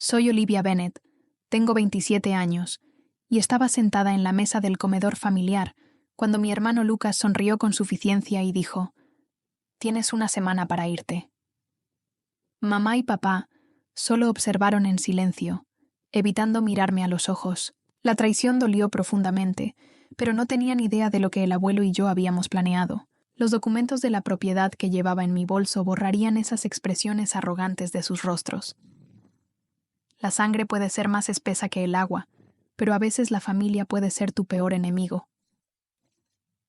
Soy Olivia Bennett, tengo 27 años, y estaba sentada en la mesa del comedor familiar cuando mi hermano Lucas sonrió con suficiencia y dijo: «Tienes una semana para irte». Mamá y papá solo observaron en silencio, evitando mirarme a los ojos. La traición dolió profundamente, pero no tenían idea de lo que el abuelo y yo habíamos planeado. Los documentos de la propiedad que llevaba en mi bolso borrarían esas expresiones arrogantes de sus rostros. La sangre puede ser más espesa que el agua, pero a veces la familia puede ser tu peor enemigo.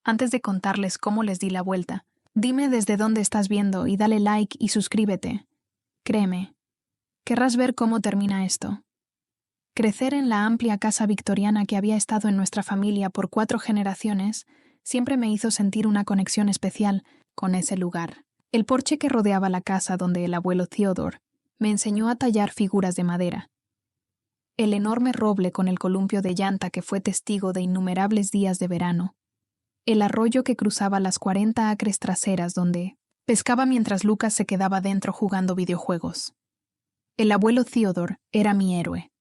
Antes de contarles cómo les di la vuelta, dime desde dónde estás viendo y dale like y suscríbete. Créeme, querrás ver cómo termina esto. Crecer en la amplia casa victoriana que había estado en nuestra familia por 4 generaciones siempre me hizo sentir una conexión especial con ese lugar. El porche que rodeaba la casa donde el abuelo Theodore me enseñó a tallar figuras de madera. El enorme roble con el columpio de llanta que fue testigo de innumerables días de verano. El arroyo que cruzaba las 40 acres traseras donde pescaba mientras Lucas se quedaba dentro jugando videojuegos. El abuelo Theodore era mi héroe.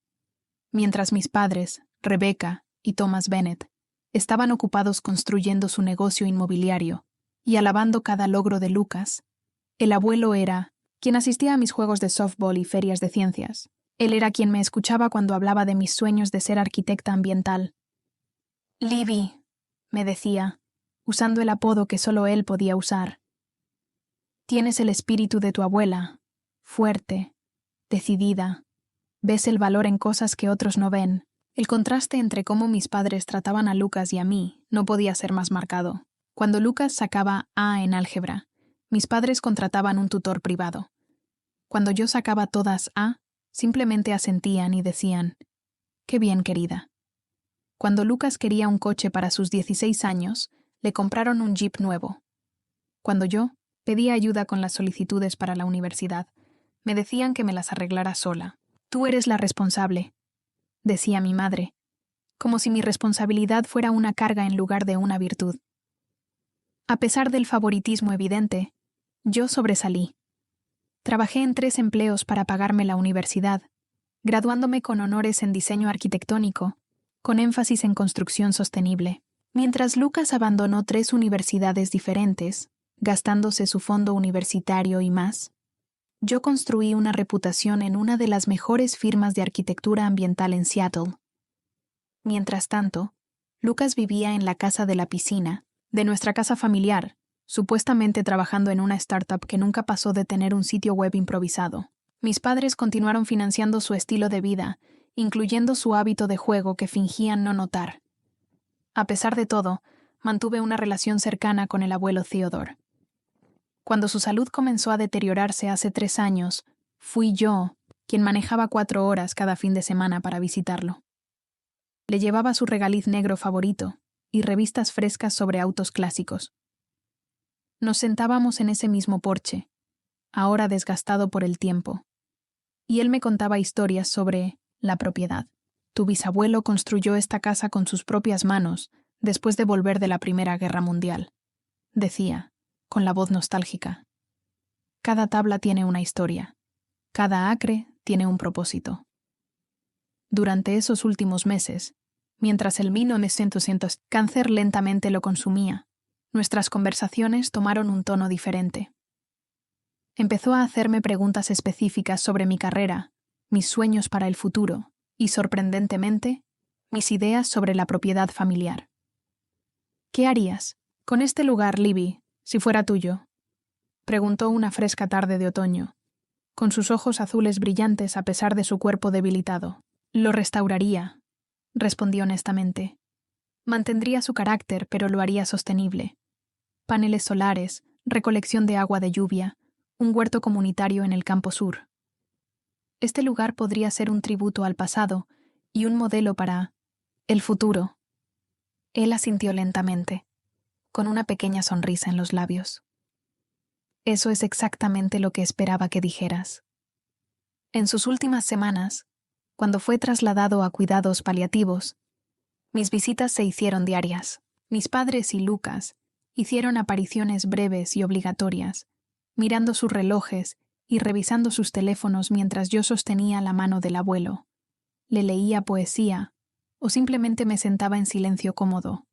Mientras mis padres, Rebecca y Thomas Bennett, estaban ocupados construyendo su negocio inmobiliario y alabando cada logro de Lucas, el abuelo era quien asistía a mis juegos de softball y ferias de ciencias. Él era quien me escuchaba cuando hablaba de mis sueños de ser arquitecta ambiental. «Libby», me decía, usando el apodo que solo él podía usar. «Tienes el espíritu de tu abuela, fuerte, decidida. Ves el valor en cosas que otros no ven». El contraste entre cómo mis padres trataban a Lucas y a mí no podía ser más marcado. Cuando Lucas sacaba A en álgebra, mis padres contrataban un tutor privado. Cuando yo sacaba todas A, simplemente asentían y decían: «Qué bien, querida». Cuando Lucas quería un coche para sus 16 años, le compraron un Jeep nuevo. Cuando yo pedía ayuda con las solicitudes para la universidad, me decían que me las arreglara sola. «Tú eres la responsable», decía mi madre, como si mi responsabilidad fuera una carga en lugar de una virtud. A pesar del favoritismo evidente, yo sobresalí. Trabajé en 3 empleos para pagarme la universidad, graduándome con honores en diseño arquitectónico, con énfasis en construcción sostenible. Mientras Lucas abandonó 3 universidades diferentes, gastándose su fondo universitario y más, yo construí una reputación en una de las mejores firmas de arquitectura ambiental en Seattle. Mientras tanto, Lucas vivía en la casa de la piscina, de nuestra casa familiar, supuestamente trabajando en una startup que nunca pasó de tener un sitio web improvisado. Mis padres continuaron financiando su estilo de vida, incluyendo su hábito de juego que fingían no notar. A pesar de todo, mantuve una relación cercana con el abuelo Theodore. Cuando su salud comenzó a deteriorarse hace 3 años, fui yo quien manejaba 4 horas cada fin de semana para visitarlo. Le llevaba su regaliz negro favorito y revistas frescas sobre autos clásicos. Nos sentábamos en ese mismo porche, ahora desgastado por el tiempo, y él me contaba historias sobre la propiedad. «Tu bisabuelo construyó esta casa con sus propias manos después de volver de la Primera Guerra Mundial», decía, con la voz nostálgica. «Cada tabla tiene una historia, cada acre tiene un propósito». Durante esos últimos meses, mientras el 1900 cáncer lentamente lo consumía, nuestras conversaciones tomaron un tono diferente. Empezó a hacerme preguntas específicas sobre mi carrera, mis sueños para el futuro y, sorprendentemente, mis ideas sobre la propiedad familiar. «¿Qué harías con este lugar, Libby, si fuera tuyo?», preguntó una fresca tarde de otoño, con sus ojos azules brillantes a pesar de su cuerpo debilitado. «Lo restauraría», respondí honestamente. «Mantendría su carácter, pero lo haría sostenible. Paneles solares, recolección de agua de lluvia, un huerto comunitario en el campo sur. Este lugar podría ser un tributo al pasado y un modelo para el futuro». Él asintió lentamente, con una pequeña sonrisa en los labios. «Eso es exactamente lo que esperaba que dijeras». En sus últimas semanas, cuando fue trasladado a cuidados paliativos, mis visitas se hicieron diarias. Mis padres y Lucas hicieron apariciones breves y obligatorias, mirando sus relojes y revisando sus teléfonos mientras yo sostenía la mano del abuelo. Le leía poesía o simplemente me sentaba en silencio cómodo.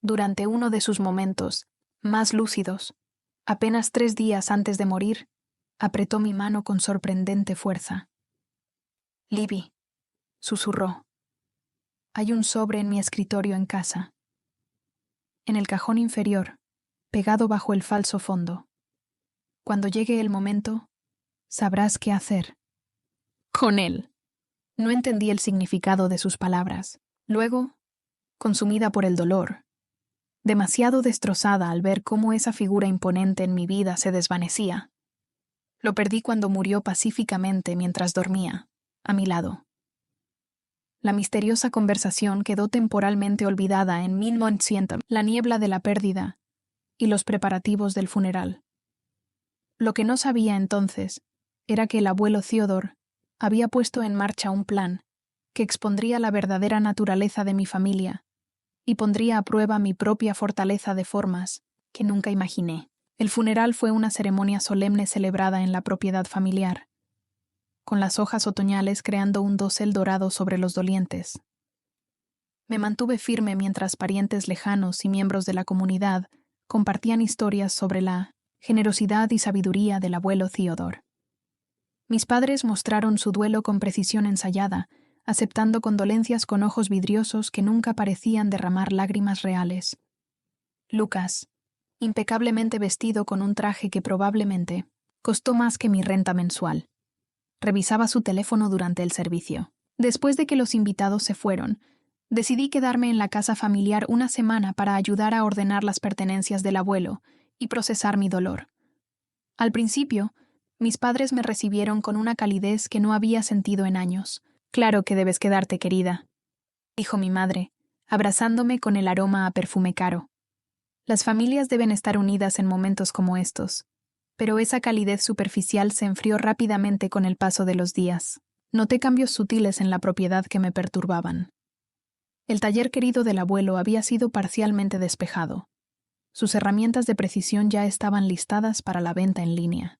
Durante uno de sus momentos, más lúcidos, apenas 3 días antes de morir, apretó mi mano con sorprendente fuerza. «Libby», susurró, «hay un sobre en mi escritorio en casa. En el cajón inferior, pegado bajo el falso fondo. Cuando llegue el momento, sabrás qué hacer con él». No entendí el significado de sus palabras. Luego, consumida por el dolor, demasiado destrozada al ver cómo esa figura imponente en mi vida se desvanecía, lo perdí cuando murió pacíficamente mientras dormía, a mi lado. La misteriosa conversación quedó temporalmente olvidada en 1900, la niebla de la pérdida y los preparativos del funeral. Lo que no sabía entonces era que el abuelo Theodore había puesto en marcha un plan que expondría la verdadera naturaleza de mi familia y pondría a prueba mi propia fortaleza de formas que nunca imaginé. El funeral fue una ceremonia solemne celebrada en la propiedad familiar, con las hojas otoñales creando un dosel dorado sobre los dolientes. Me mantuve firme mientras parientes lejanos y miembros de la comunidad compartían historias sobre la generosidad y sabiduría del abuelo Theodore. Mis padres mostraron su duelo con precisión ensayada, aceptando condolencias con ojos vidriosos que nunca parecían derramar lágrimas reales. Lucas, impecablemente vestido con un traje que probablemente costó más que mi renta mensual, revisaba su teléfono durante el servicio. Después de que los invitados se fueron, decidí quedarme en la casa familiar una semana para ayudar a ordenar las pertenencias del abuelo y procesar mi dolor. Al principio, mis padres me recibieron con una calidez que no había sentido en años. «Claro que debes quedarte, querida», dijo mi madre, abrazándome con el aroma a perfume caro. Las familias deben estar unidas en momentos como estos, pero esa calidez superficial se enfrió rápidamente con el paso de los días. Noté cambios sutiles en la propiedad que me perturbaban. El taller querido del abuelo había sido parcialmente despejado. Sus herramientas de precisión ya estaban listadas para la venta en línea.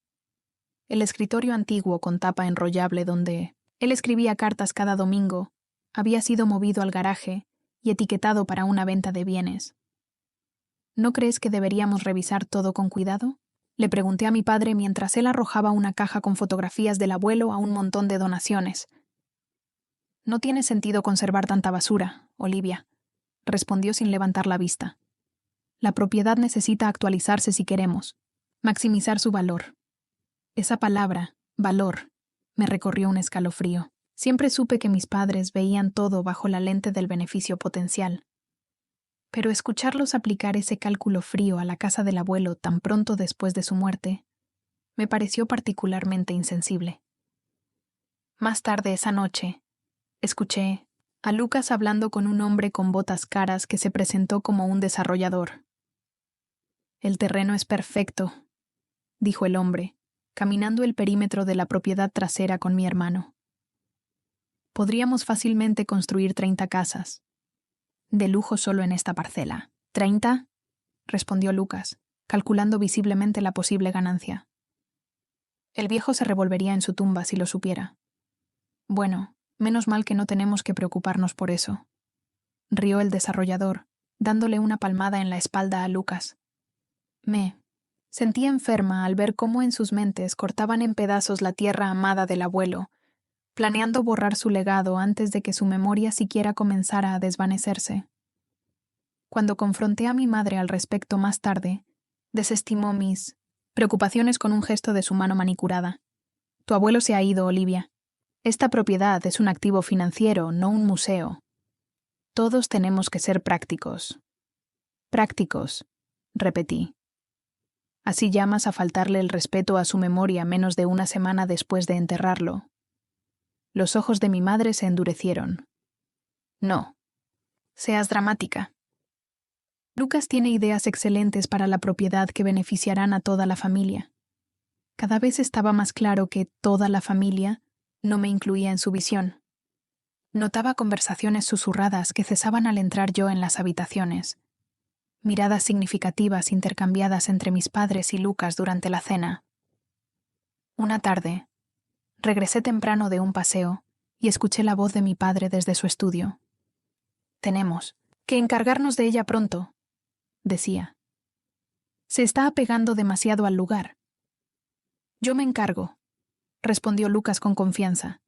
El escritorio antiguo con tapa enrollable donde él escribía cartas cada domingo había sido movido al garaje y etiquetado para una venta de bienes. ¿No crees que deberíamos revisar todo con cuidado?, le pregunté a mi padre mientras él arrojaba una caja con fotografías del abuelo a un montón de donaciones. «No tiene sentido conservar tanta basura, Olivia», respondió sin levantar la vista. «La propiedad necesita actualizarse si queremos maximizar su valor». Esa palabra, valor, me recorrió un escalofrío. Siempre supe que mis padres veían todo bajo la lente del beneficio potencial. Pero escucharlos aplicar ese cálculo frío a la casa del abuelo tan pronto después de su muerte me pareció particularmente insensible. Más tarde esa noche, escuché a Lucas hablando con un hombre con botas caras que se presentó como un desarrollador. «El terreno es perfecto», dijo el hombre, caminando el perímetro de la propiedad trasera con mi hermano. «Podríamos fácilmente construir 30 casas. De lujo solo en esta parcela». «¿30?», respondió Lucas, calculando visiblemente la posible ganancia. El viejo se revolvería en su tumba si lo supiera. «Bueno, menos mal que no tenemos que preocuparnos por eso», rió el desarrollador, dándole una palmada en la espalda a Lucas. Me sentía enferma al ver cómo en sus mentes cortaban en pedazos la tierra amada del abuelo, planeando borrar su legado antes de que su memoria siquiera comenzara a desvanecerse. Cuando confronté a mi madre al respecto más tarde, desestimó mis preocupaciones con un gesto de su mano manicurada. «Tu abuelo se ha ido, Olivia. Esta propiedad es un activo financiero, no un museo. Todos tenemos que ser prácticos». «Prácticos», repetí. «Así llamas a faltarle el respeto a su memoria menos de una semana después de enterrarlo». Los ojos de mi madre se endurecieron. «No. Seas dramática. Lucas tiene ideas excelentes para la propiedad que beneficiarán a toda la familia». Cada vez estaba más claro que toda la familia no me incluía en su visión. Notaba conversaciones susurradas que cesaban al entrar yo en las habitaciones, miradas significativas intercambiadas entre mis padres y Lucas durante la cena. Una tarde, regresé temprano de un paseo y escuché la voz de mi padre desde su estudio. «Tenemos que encargarnos de ella pronto», decía. «Se está apegando demasiado al lugar». «Yo me encargo», respondió Lucas con confianza.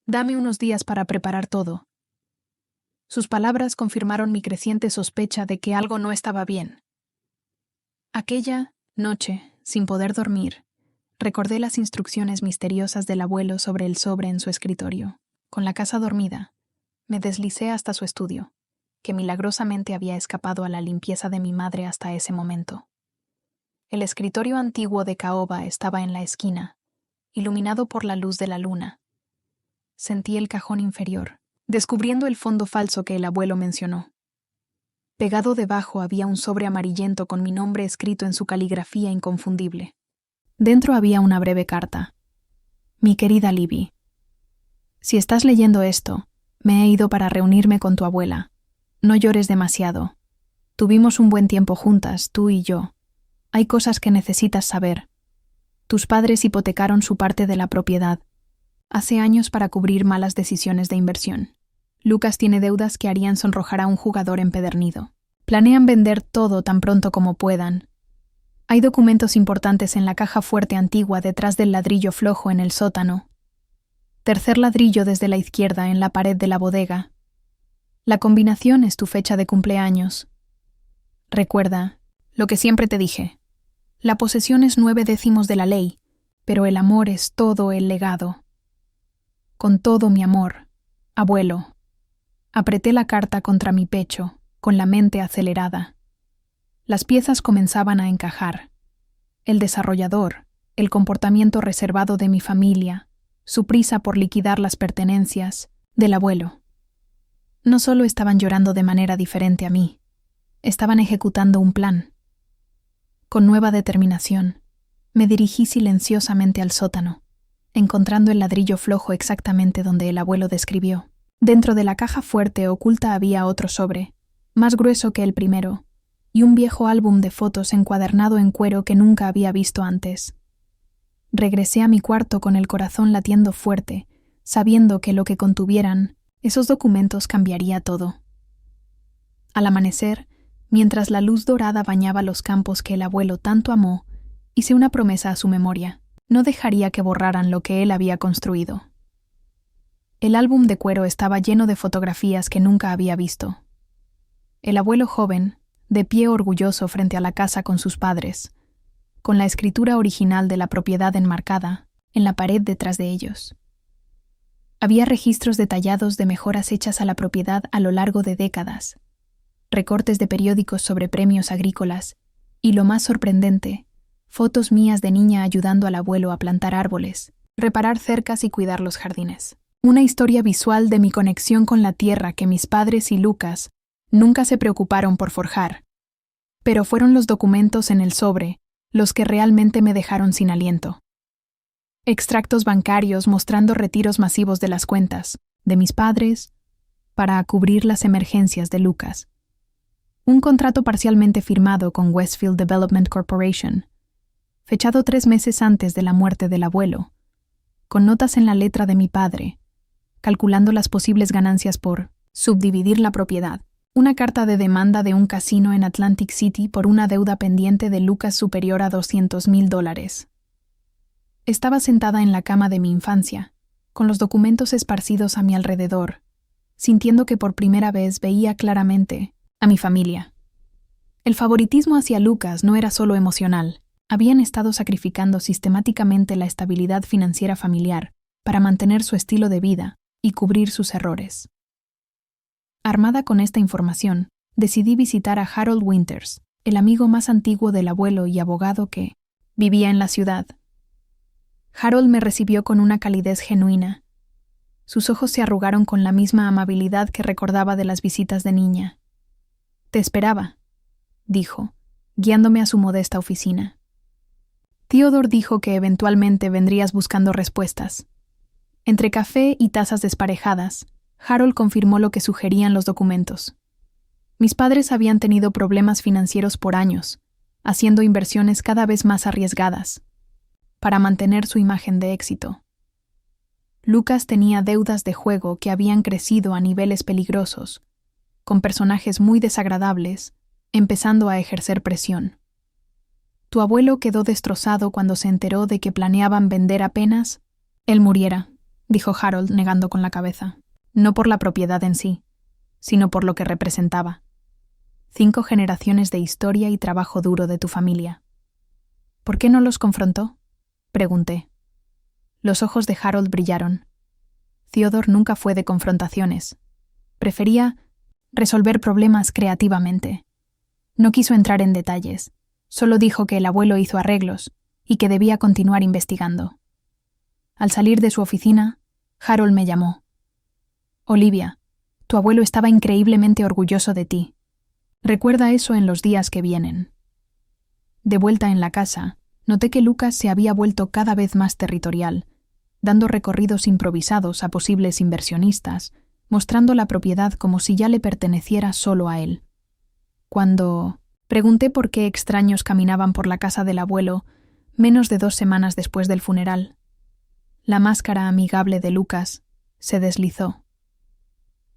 «Dame unos días para preparar todo». Sus palabras confirmaron mi creciente sospecha de que algo no estaba bien. Aquella noche, sin poder dormir, recordé las instrucciones misteriosas del abuelo sobre el sobre en su escritorio. Con la casa dormida, me deslicé hasta su estudio, que milagrosamente había escapado a la limpieza de mi madre hasta ese momento. El escritorio antiguo de caoba estaba en la esquina, iluminado por la luz de la luna. Sentí el cajón inferior, descubriendo el fondo falso que el abuelo mencionó. Pegado debajo había un sobre amarillento con mi nombre escrito en su caligrafía inconfundible. Dentro había una breve carta. Mi querida Libby, si estás leyendo esto, me he ido para reunirme con tu abuela. No llores demasiado. Tuvimos un buen tiempo juntas, tú y yo. Hay cosas que necesitas saber. Tus padres hipotecaron su parte de la propiedad hace años para cubrir malas decisiones de inversión. Lucas tiene deudas que harían sonrojar a un jugador empedernido. Planean vender todo tan pronto como puedan. Hay documentos importantes en la caja fuerte antigua detrás del ladrillo flojo en el sótano. Tercer ladrillo desde la izquierda en la pared de la bodega. La combinación es tu fecha de cumpleaños. Recuerda lo que siempre te dije. La posesión es 9/10 de la ley, pero el amor es todo el legado. Con todo mi amor, abuelo. Apreté la carta contra mi pecho, con la mente acelerada. Las piezas comenzaban a encajar. El desarrollador, el comportamiento reservado de mi familia, su prisa por liquidar las pertenencias del abuelo. No solo estaban llorando de manera diferente a mí, estaban ejecutando un plan. Con nueva determinación, me dirigí silenciosamente al sótano, encontrando el ladrillo flojo exactamente donde el abuelo describió. Dentro de la caja fuerte oculta había otro sobre, más grueso que el primero, y un viejo álbum de fotos encuadernado en cuero que nunca había visto antes. Regresé a mi cuarto con el corazón latiendo fuerte, sabiendo que lo que contuvieran, esos documentos cambiaría todo. Al amanecer, mientras la luz dorada bañaba los campos que el abuelo tanto amó, hice una promesa a su memoria. No dejaría que borraran lo que él había construido. El álbum de cuero estaba lleno de fotografías que nunca había visto. El abuelo joven, de pie orgulloso frente a la casa con sus padres, con la escritura original de la propiedad enmarcada en la pared detrás de ellos. Había registros detallados de mejoras hechas a la propiedad a lo largo de décadas, recortes de periódicos sobre premios agrícolas y, lo más sorprendente, fotos mías de niña ayudando al abuelo a plantar árboles, reparar cercas y cuidar los jardines. Una historia visual de mi conexión con la tierra que mis padres y Lucas nunca se preocuparon por forjar. Pero fueron los documentos en el sobre los que realmente me dejaron sin aliento. Extractos bancarios mostrando retiros masivos de las cuentas de mis padres para cubrir las emergencias de Lucas. Un contrato parcialmente firmado con Westfield Development Corporation, fechado 3 meses antes de la muerte del abuelo, con notas en la letra de mi padre, calculando las posibles ganancias por subdividir la propiedad. Una carta de demanda de un casino en Atlantic City por una deuda pendiente de Lucas superior a $200,000. Estaba sentada en la cama de mi infancia, con los documentos esparcidos a mi alrededor, sintiendo que por primera vez veía claramente a mi familia. El favoritismo hacia Lucas no era solo emocional. Habían estado sacrificando sistemáticamente la estabilidad financiera familiar para mantener su estilo de vida y cubrir sus errores. Armada con esta información, decidí visitar a Harold Winters, el amigo más antiguo del abuelo y abogado que vivía en la ciudad. Harold me recibió con una calidez genuina. Sus ojos se arrugaron con la misma amabilidad que recordaba de las visitas de niña. «Te esperaba», dijo, guiándome a su modesta oficina. Theodore dijo que eventualmente vendrías buscando respuestas. Entre café y tazas desparejadas, Harold confirmó lo que sugerían los documentos. Mis padres habían tenido problemas financieros por años, haciendo inversiones cada vez más arriesgadas. para mantener su imagen de éxito. Lucas tenía deudas de juego que habían crecido a niveles peligrosos, con personajes muy desagradables, empezando a ejercer presión. Tu abuelo quedó destrozado cuando se enteró de que planeaban vender apenas él muriera, dijo Harold negando con la cabeza. No por la propiedad en sí, sino por lo que representaba. 5 generaciones de historia y trabajo duro de tu familia. ¿Por qué no los confrontó?, pregunté. Los ojos de Harold brillaron. Theodore nunca fue de confrontaciones. Prefería resolver problemas creativamente. No quiso entrar en detalles. Solo dijo que el abuelo hizo arreglos y que debía continuar investigando. Al salir de su oficina, Harold me llamó. Olivia, tu abuelo estaba increíblemente orgulloso de ti. Recuerda eso en los días que vienen. De vuelta en la casa, noté que Lucas se había vuelto cada vez más territorial, dando recorridos improvisados a posibles inversionistas, mostrando la propiedad como si ya le perteneciera solo a él. Cuando pregunté por qué extraños caminaban por la casa del abuelo, menos de 2 semanas después del funeral, la máscara amigable de Lucas se deslizó.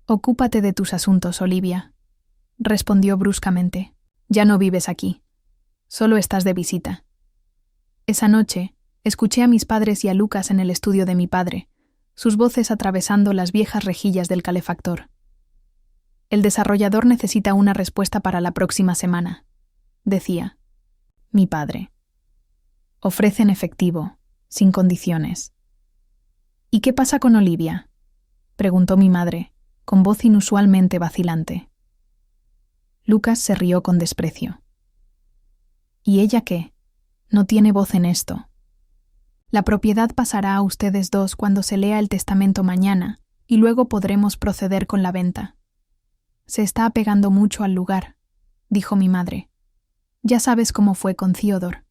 «Ocúpate de tus asuntos, Olivia», respondió bruscamente. «Ya no vives aquí. Solo estás de visita». Esa noche, escuché a mis padres y a Lucas en el estudio de mi padre, sus voces atravesando las viejas rejillas del calefactor. «El desarrollador necesita una respuesta para la próxima semana», decía mi padre. «Ofrecen efectivo, sin condiciones». «¿Y qué pasa con Olivia?», preguntó mi madre, con voz inusualmente vacilante. Lucas se rió con desprecio. «¿Y ella qué? No tiene voz en esto. La propiedad pasará a ustedes 2 cuando se lea el testamento mañana, y luego podremos proceder con la venta. Se está apegando mucho al lugar», dijo mi madre. «Ya sabes cómo fue con Theodore».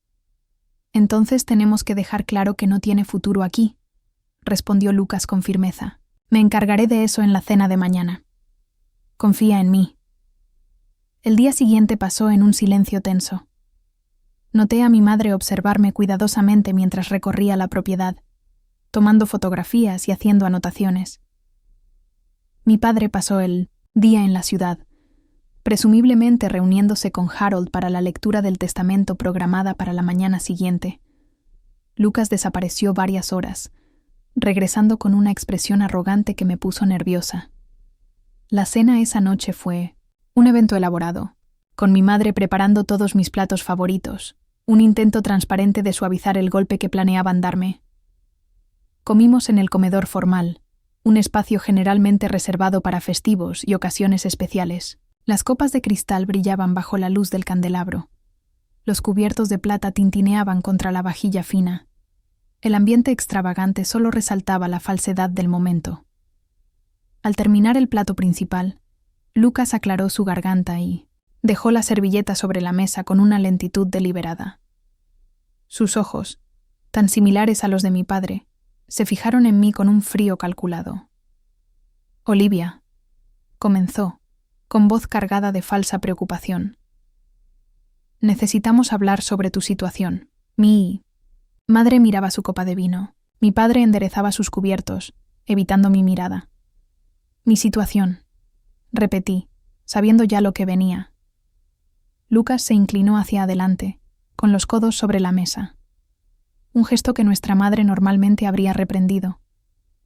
«Entonces tenemos que dejar claro que no tiene futuro aquí», respondió Lucas con firmeza. «Me encargaré de eso en la cena de mañana. Confía en mí». El día siguiente pasó en un silencio tenso. Noté a mi madre observarme cuidadosamente mientras recorría la propiedad, tomando fotografías y haciendo anotaciones. Mi padre pasó el día en la ciudad, presumiblemente reuniéndose con Harold para la lectura del testamento programada para la mañana siguiente. Lucas desapareció varias horas, regresando con una expresión arrogante que me puso nerviosa. La cena esa noche fue un evento elaborado, con mi madre preparando todos mis platos favoritos, un intento transparente de suavizar el golpe que planeaban darme. Comimos en el comedor formal, un espacio generalmente reservado para festivos y ocasiones especiales. Las copas de cristal brillaban bajo la luz del candelabro. Los cubiertos de plata tintineaban contra la vajilla fina. El ambiente extravagante solo resaltaba la falsedad del momento. Al terminar el plato principal, Lucas aclaró su garganta y dejó la servilleta sobre la mesa con una lentitud deliberada. Sus ojos, tan similares a los de mi padre, se fijaron en mí con un frío calculado. «Olivia», comenzó, con voz cargada de falsa preocupación. «Necesitamos hablar sobre tu situación. Mi madre miraba su copa de vino. Mi padre enderezaba sus cubiertos, evitando mi mirada. Mi situación», repetí, sabiendo ya lo que venía. Lucas se inclinó hacia adelante, con los codos sobre la mesa. Un gesto que nuestra madre normalmente habría reprendido,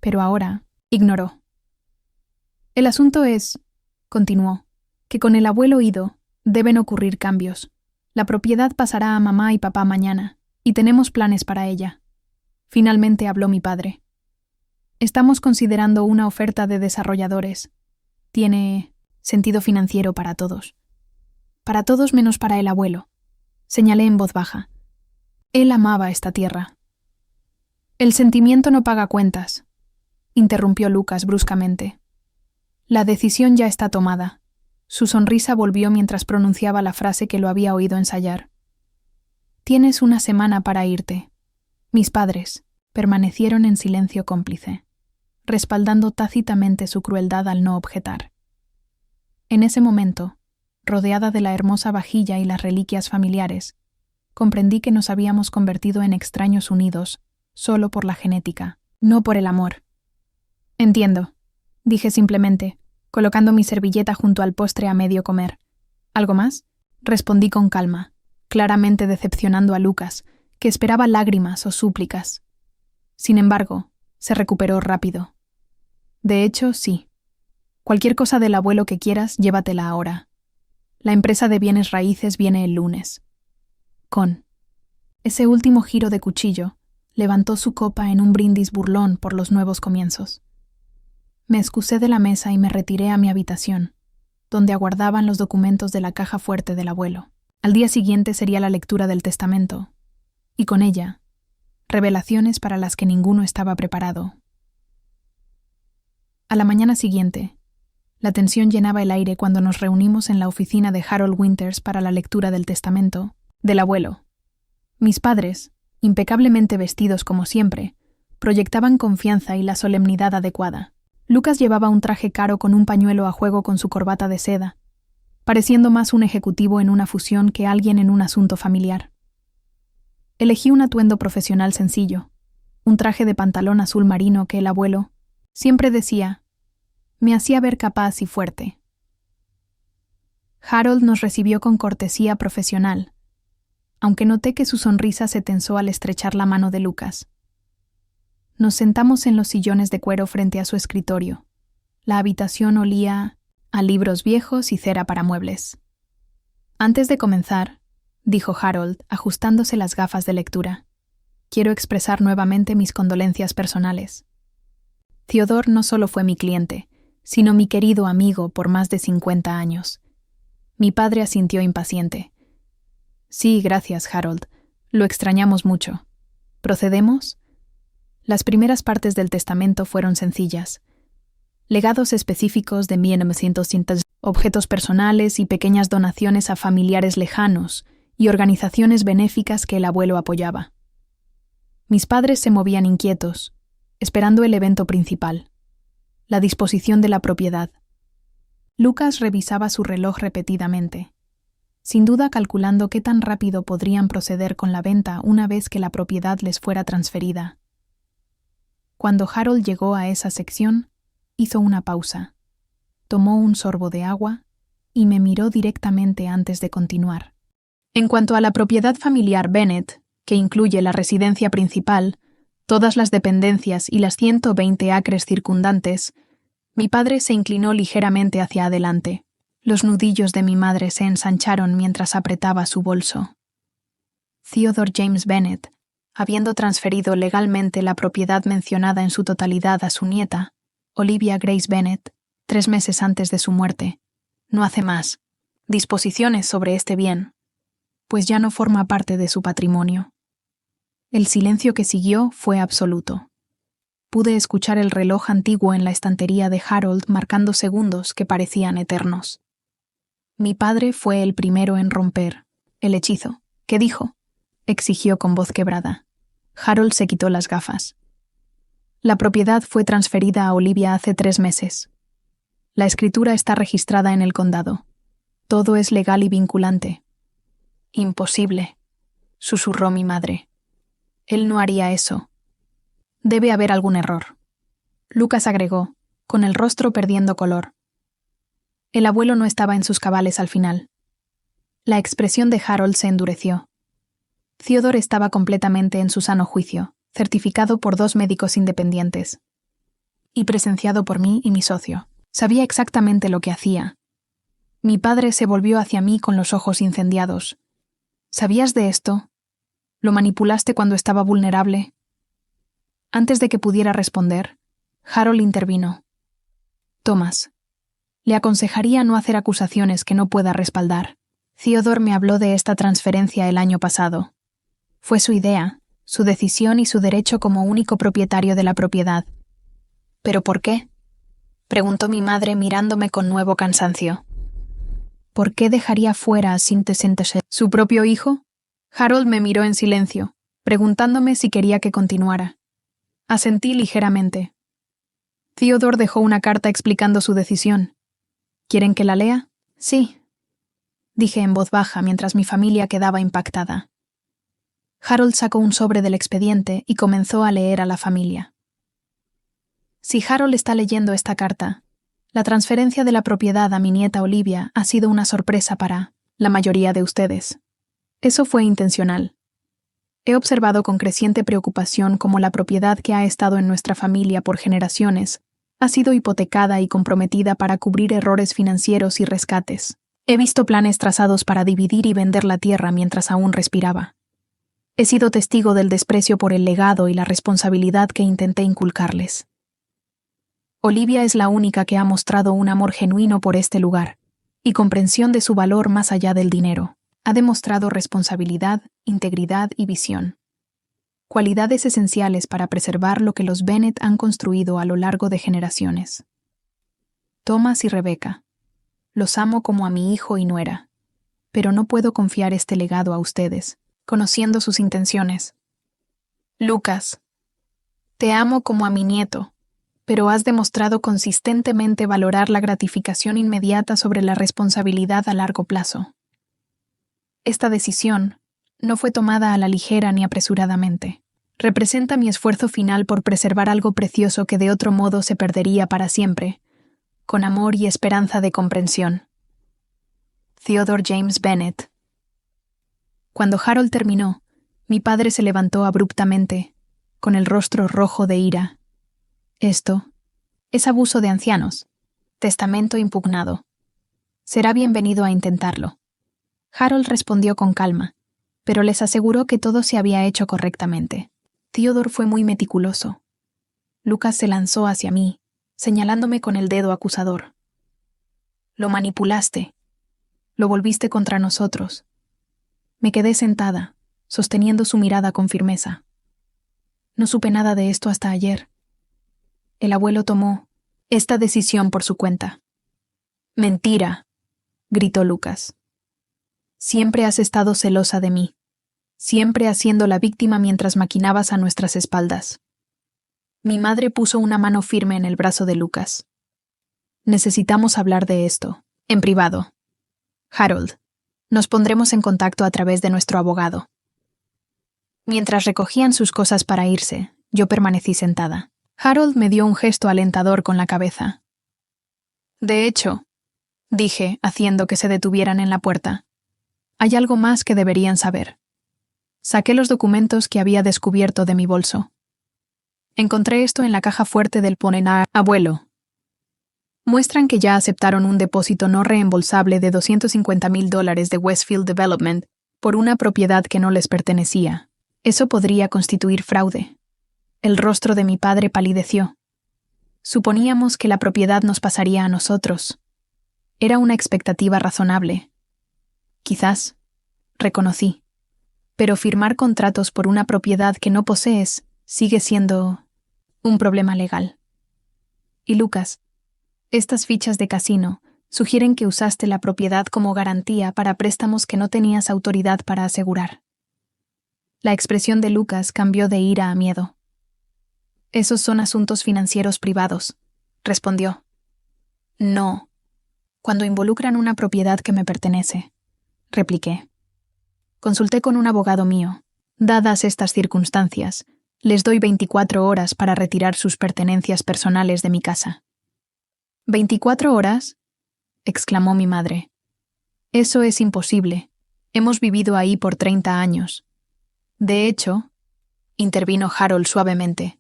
pero ahora ignoró. «El asunto es», continuó, «que con el abuelo ido deben ocurrir cambios. La propiedad pasará a mamá y papá mañana, y tenemos planes para ella». Finalmente habló mi padre. «Estamos considerando una oferta de desarrolladores. Tiene sentido financiero para todos. Para todos menos para el abuelo», señalé en voz baja. Él amaba esta tierra. «El sentimiento no paga cuentas», interrumpió Lucas bruscamente. «La decisión ya está tomada». Su sonrisa volvió mientras pronunciaba la frase que lo había oído ensayar. «Tienes una semana para irte». Mis padres permanecieron en silencio cómplice, respaldando tácitamente su crueldad al no objetar. En ese momento, rodeada de la hermosa vajilla y las reliquias familiares, comprendí que nos habíamos convertido en extraños unidos, solo por la genética, no por el amor. Entiendo, dije simplemente, colocando mi servilleta junto al postre a medio comer. ¿Algo más? Respondí con calma, claramente decepcionando a Lucas, que esperaba lágrimas o súplicas. Sin embargo, se recuperó rápido. De hecho, sí. Cualquier cosa del abuelo que quieras, llévatela ahora. La empresa de bienes raíces viene el lunes. Con ese último giro de cuchillo, levantó su copa en un brindis burlón por los nuevos comienzos. Me excusé de la mesa y me retiré a mi habitación, donde aguardaban los documentos de la caja fuerte del abuelo. Al día siguiente sería la lectura del testamento, y con ella, revelaciones para las que ninguno estaba preparado. A la mañana siguiente, la tensión llenaba el aire cuando nos reunimos en la oficina de Harold Winters para la lectura del testamento del abuelo. Mis padres, impecablemente vestidos como siempre, proyectaban confianza y la solemnidad adecuada. Lucas llevaba un traje caro con un pañuelo a juego con su corbata de seda, pareciendo más un ejecutivo en una fusión que alguien en un asunto familiar. Elegí un atuendo profesional sencillo, un traje de pantalón azul marino que el abuelo, siempre decía, me hacía ver capaz y fuerte. Harold nos recibió con cortesía profesional, aunque noté que su sonrisa se tensó al estrechar la mano de Lucas. Nos sentamos en los sillones de cuero frente a su escritorio. La habitación olía a libros viejos y cera para muebles. Antes de comenzar, dijo Harold, ajustándose las gafas de lectura, quiero expresar nuevamente mis condolencias personales. Theodore no solo fue mi cliente, sino mi querido amigo por más de 50 años. Mi padre asintió impaciente. Sí, gracias, Harold. Lo extrañamos mucho. ¿Procedemos? Las primeras partes del testamento fueron sencillas. Legados específicos de 1900, objetos personales y pequeñas donaciones a familiares lejanos y organizaciones benéficas que el abuelo apoyaba. Mis padres se movían inquietos, esperando el evento principal, la disposición de la propiedad. Lucas revisaba su reloj repetidamente, sin duda calculando qué tan rápido podrían proceder con la venta una vez que la propiedad les fuera transferida. Cuando Harold llegó a esa sección, hizo una pausa, tomó un sorbo de agua y me miró directamente antes de continuar. En cuanto a la propiedad familiar Bennett, que incluye la residencia principal, todas las dependencias y las 120 acres circundantes, mi padre se inclinó ligeramente hacia adelante. Los nudillos de mi madre se ensancharon mientras apretaba su bolso. Theodore James Bennett, habiendo transferido legalmente la propiedad mencionada en su totalidad a su nieta, Olivia Grace Bennett, 3 meses antes de su muerte, no hace más disposiciones sobre este bien, pues ya no forma parte de su patrimonio. El silencio que siguió fue absoluto. Pude escuchar el reloj antiguo en la estantería de Harold marcando segundos que parecían eternos. Mi padre fue el primero en romper el hechizo. ¿Qué dijo?, exigió con voz quebrada. Harold se quitó las gafas. La propiedad fue transferida a Olivia hace 3 meses. La escritura está registrada en el condado. Todo es legal y vinculante. Imposible, susurró mi madre. Él no haría eso. Debe haber algún error. Lucas agregó, con el rostro perdiendo color. El abuelo no estaba en sus cabales al final. La expresión de Harold se endureció. Theodore estaba completamente en su sano juicio, certificado por 2 médicos independientes. Y presenciado por mí y mi socio. Sabía exactamente lo que hacía. Mi padre se volvió hacia mí con los ojos incendiados. ¿Sabías de esto? ¿Lo manipulaste cuando estaba vulnerable? Antes de que pudiera responder, Harold intervino. Thomas, le aconsejaría no hacer acusaciones que no pueda respaldar. Theodore me habló de esta transferencia el año pasado. Fue su idea, su decisión y su derecho como único propietario de la propiedad. ¿Pero por qué?, preguntó mi madre mirándome con nuevo cansancio. ¿Por qué dejaría fuera a su propio hijo? Harold me miró en silencio, preguntándome si quería que continuara. Asentí ligeramente. Theodore dejó una carta explicando su decisión. ¿Quieren que la lea? Sí, dije en voz baja mientras mi familia quedaba impactada. Harold sacó un sobre del expediente y comenzó a leer a la familia. Si Harold está leyendo esta carta, la transferencia de la propiedad a mi nieta Olivia ha sido una sorpresa para la mayoría de ustedes. Eso fue intencional. He observado con creciente preocupación cómo la propiedad que ha estado en nuestra familia por generaciones ha sido hipotecada y comprometida para cubrir errores financieros y rescates. He visto planes trazados para dividir y vender la tierra mientras aún respiraba. He sido testigo del desprecio por el legado y la responsabilidad que intenté inculcarles. Olivia es la única que ha mostrado un amor genuino por este lugar y comprensión de su valor más allá del dinero. Ha demostrado responsabilidad, integridad y visión. Cualidades esenciales para preservar lo que los Bennett han construido a lo largo de generaciones. Thomas y Rebecca. Los amo como a mi hijo y nuera, pero no puedo confiar este legado a ustedes, conociendo sus intenciones. Lucas. Te amo como a mi nieto, pero has demostrado consistentemente valorar la gratificación inmediata sobre la responsabilidad a largo plazo. Esta decisión no fue tomada a la ligera ni apresuradamente. Representa mi esfuerzo final por preservar algo precioso que de otro modo se perdería para siempre, con amor y esperanza de comprensión. Theodore James Bennett. Cuando Harold terminó, mi padre se levantó abruptamente, con el rostro rojo de ira. Esto es abuso de ancianos. Testamento impugnado. Será bienvenido a intentarlo. Harold respondió con calma, pero les aseguró que todo se había hecho correctamente. Theodore fue muy meticuloso. Lucas se lanzó hacia mí, señalándome con el dedo acusador. Lo manipulaste. Lo volviste contra nosotros. Me quedé sentada, sosteniendo su mirada con firmeza. No supe nada de esto hasta ayer. El abuelo tomó esta decisión por su cuenta. Mentira, gritó Lucas. Siempre has estado celosa de mí, siempre haciendo la víctima mientras maquinabas a nuestras espaldas. Mi madre puso una mano firme en el brazo de Lucas. Necesitamos hablar de esto, en privado. Harold, nos pondremos en contacto a través de nuestro abogado. Mientras recogían sus cosas para irse, yo permanecí sentada. Harold me dio un gesto alentador con la cabeza. De hecho, dije, haciendo que se detuvieran en la puerta, hay algo más que deberían saber. Saqué los documentos que había descubierto de mi bolso. Encontré esto en la caja fuerte del Ponenar, abuelo. Muestran que ya aceptaron un depósito no reembolsable de $250,000 de Westfield Development por una propiedad que no les pertenecía. Eso podría constituir fraude. El rostro de mi padre palideció. Suponíamos que la propiedad nos pasaría a nosotros. Era una expectativa razonable. Quizás, reconocí, pero firmar contratos por una propiedad que no posees sigue siendo un problema legal. Y Lucas, estas fichas de casino sugieren que usaste la propiedad como garantía para préstamos que no tenías autoridad para asegurar. La expresión de Lucas cambió de ira a miedo. Esos son asuntos financieros privados, respondió. No, cuando involucran una propiedad que me pertenece, repliqué. Consulté con un abogado mío. Dadas estas circunstancias, les doy 24 horas para retirar sus pertenencias personales de mi casa. ¿24 horas? Exclamó mi madre. Eso es imposible. Hemos vivido ahí por 30 años. De hecho, intervino Harold suavemente,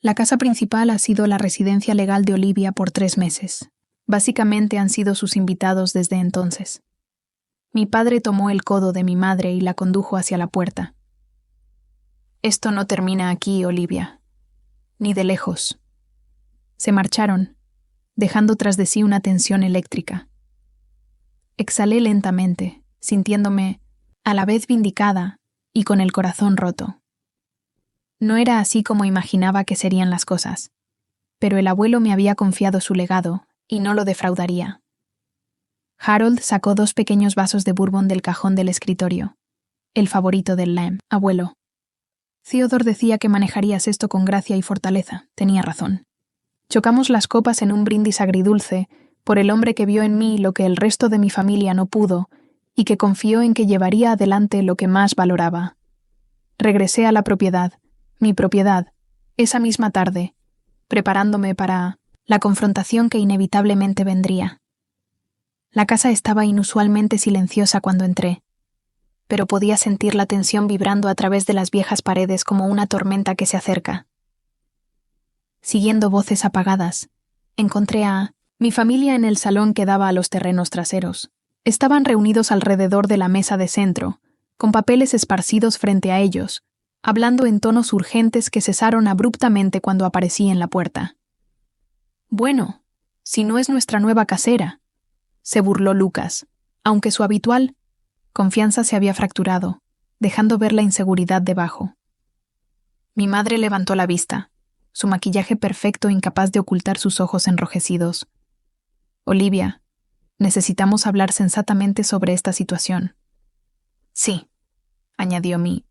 la casa principal ha sido la residencia legal de Olivia por 3 meses. Básicamente han sido sus invitados desde entonces. Mi padre tomó el codo de mi madre y la condujo hacia la puerta. Esto no termina aquí, Olivia. Ni de lejos. Se marcharon, dejando tras de sí una tensión eléctrica. Exhalé lentamente, sintiéndome a la vez vindicada y con el corazón roto. No era así como imaginaba que serían las cosas, pero el abuelo me había confiado su legado y no lo defraudaría. Harold sacó 2 pequeños vasos de bourbon del cajón del escritorio, el favorito del Lamb. Abuelo. Theodore decía que manejarías esto con gracia y fortaleza. Tenía razón. Chocamos las copas en un brindis agridulce por el hombre que vio en mí lo que el resto de mi familia no pudo y que confió en que llevaría adelante lo que más valoraba: Regresé a la propiedad, mi propiedad, esa misma tarde, preparándome para la confrontación que inevitablemente vendría. La casa estaba inusualmente silenciosa cuando entré, pero podía sentir la tensión vibrando a través de las viejas paredes como una tormenta que se acerca. Siguiendo voces apagadas, encontré a mi familia en el salón que daba a los terrenos traseros. Estaban reunidos alrededor de la mesa de centro, con papeles esparcidos frente a ellos, hablando en tonos urgentes que cesaron abruptamente cuando aparecí en la puerta. «Bueno, si no es nuestra nueva casera», se burló Lucas, aunque su habitual confianza se había fracturado, dejando ver la inseguridad debajo. Mi madre levantó la vista, su maquillaje perfecto incapaz de ocultar sus ojos enrojecidos. «Olivia, necesitamos hablar sensatamente sobre esta situación». «Sí», añadió mi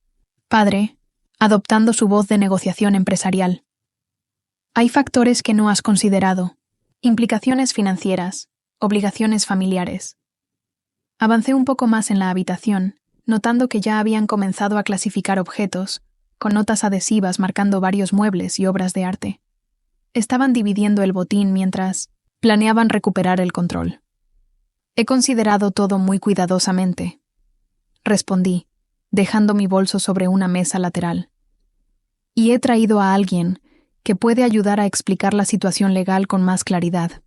padre, adoptando su voz de negociación empresarial. «Hay factores que no has considerado, implicaciones financieras, obligaciones familiares». Avancé un poco más en la habitación, notando que ya habían comenzado a clasificar objetos, con notas adhesivas marcando varios muebles y obras de arte. Estaban dividiendo el botín mientras planeaban recuperar el control. «He considerado todo muy cuidadosamente», respondí, dejando mi bolso sobre una mesa lateral. «Y he traído a alguien que puede ayudar a explicar la situación legal con más claridad».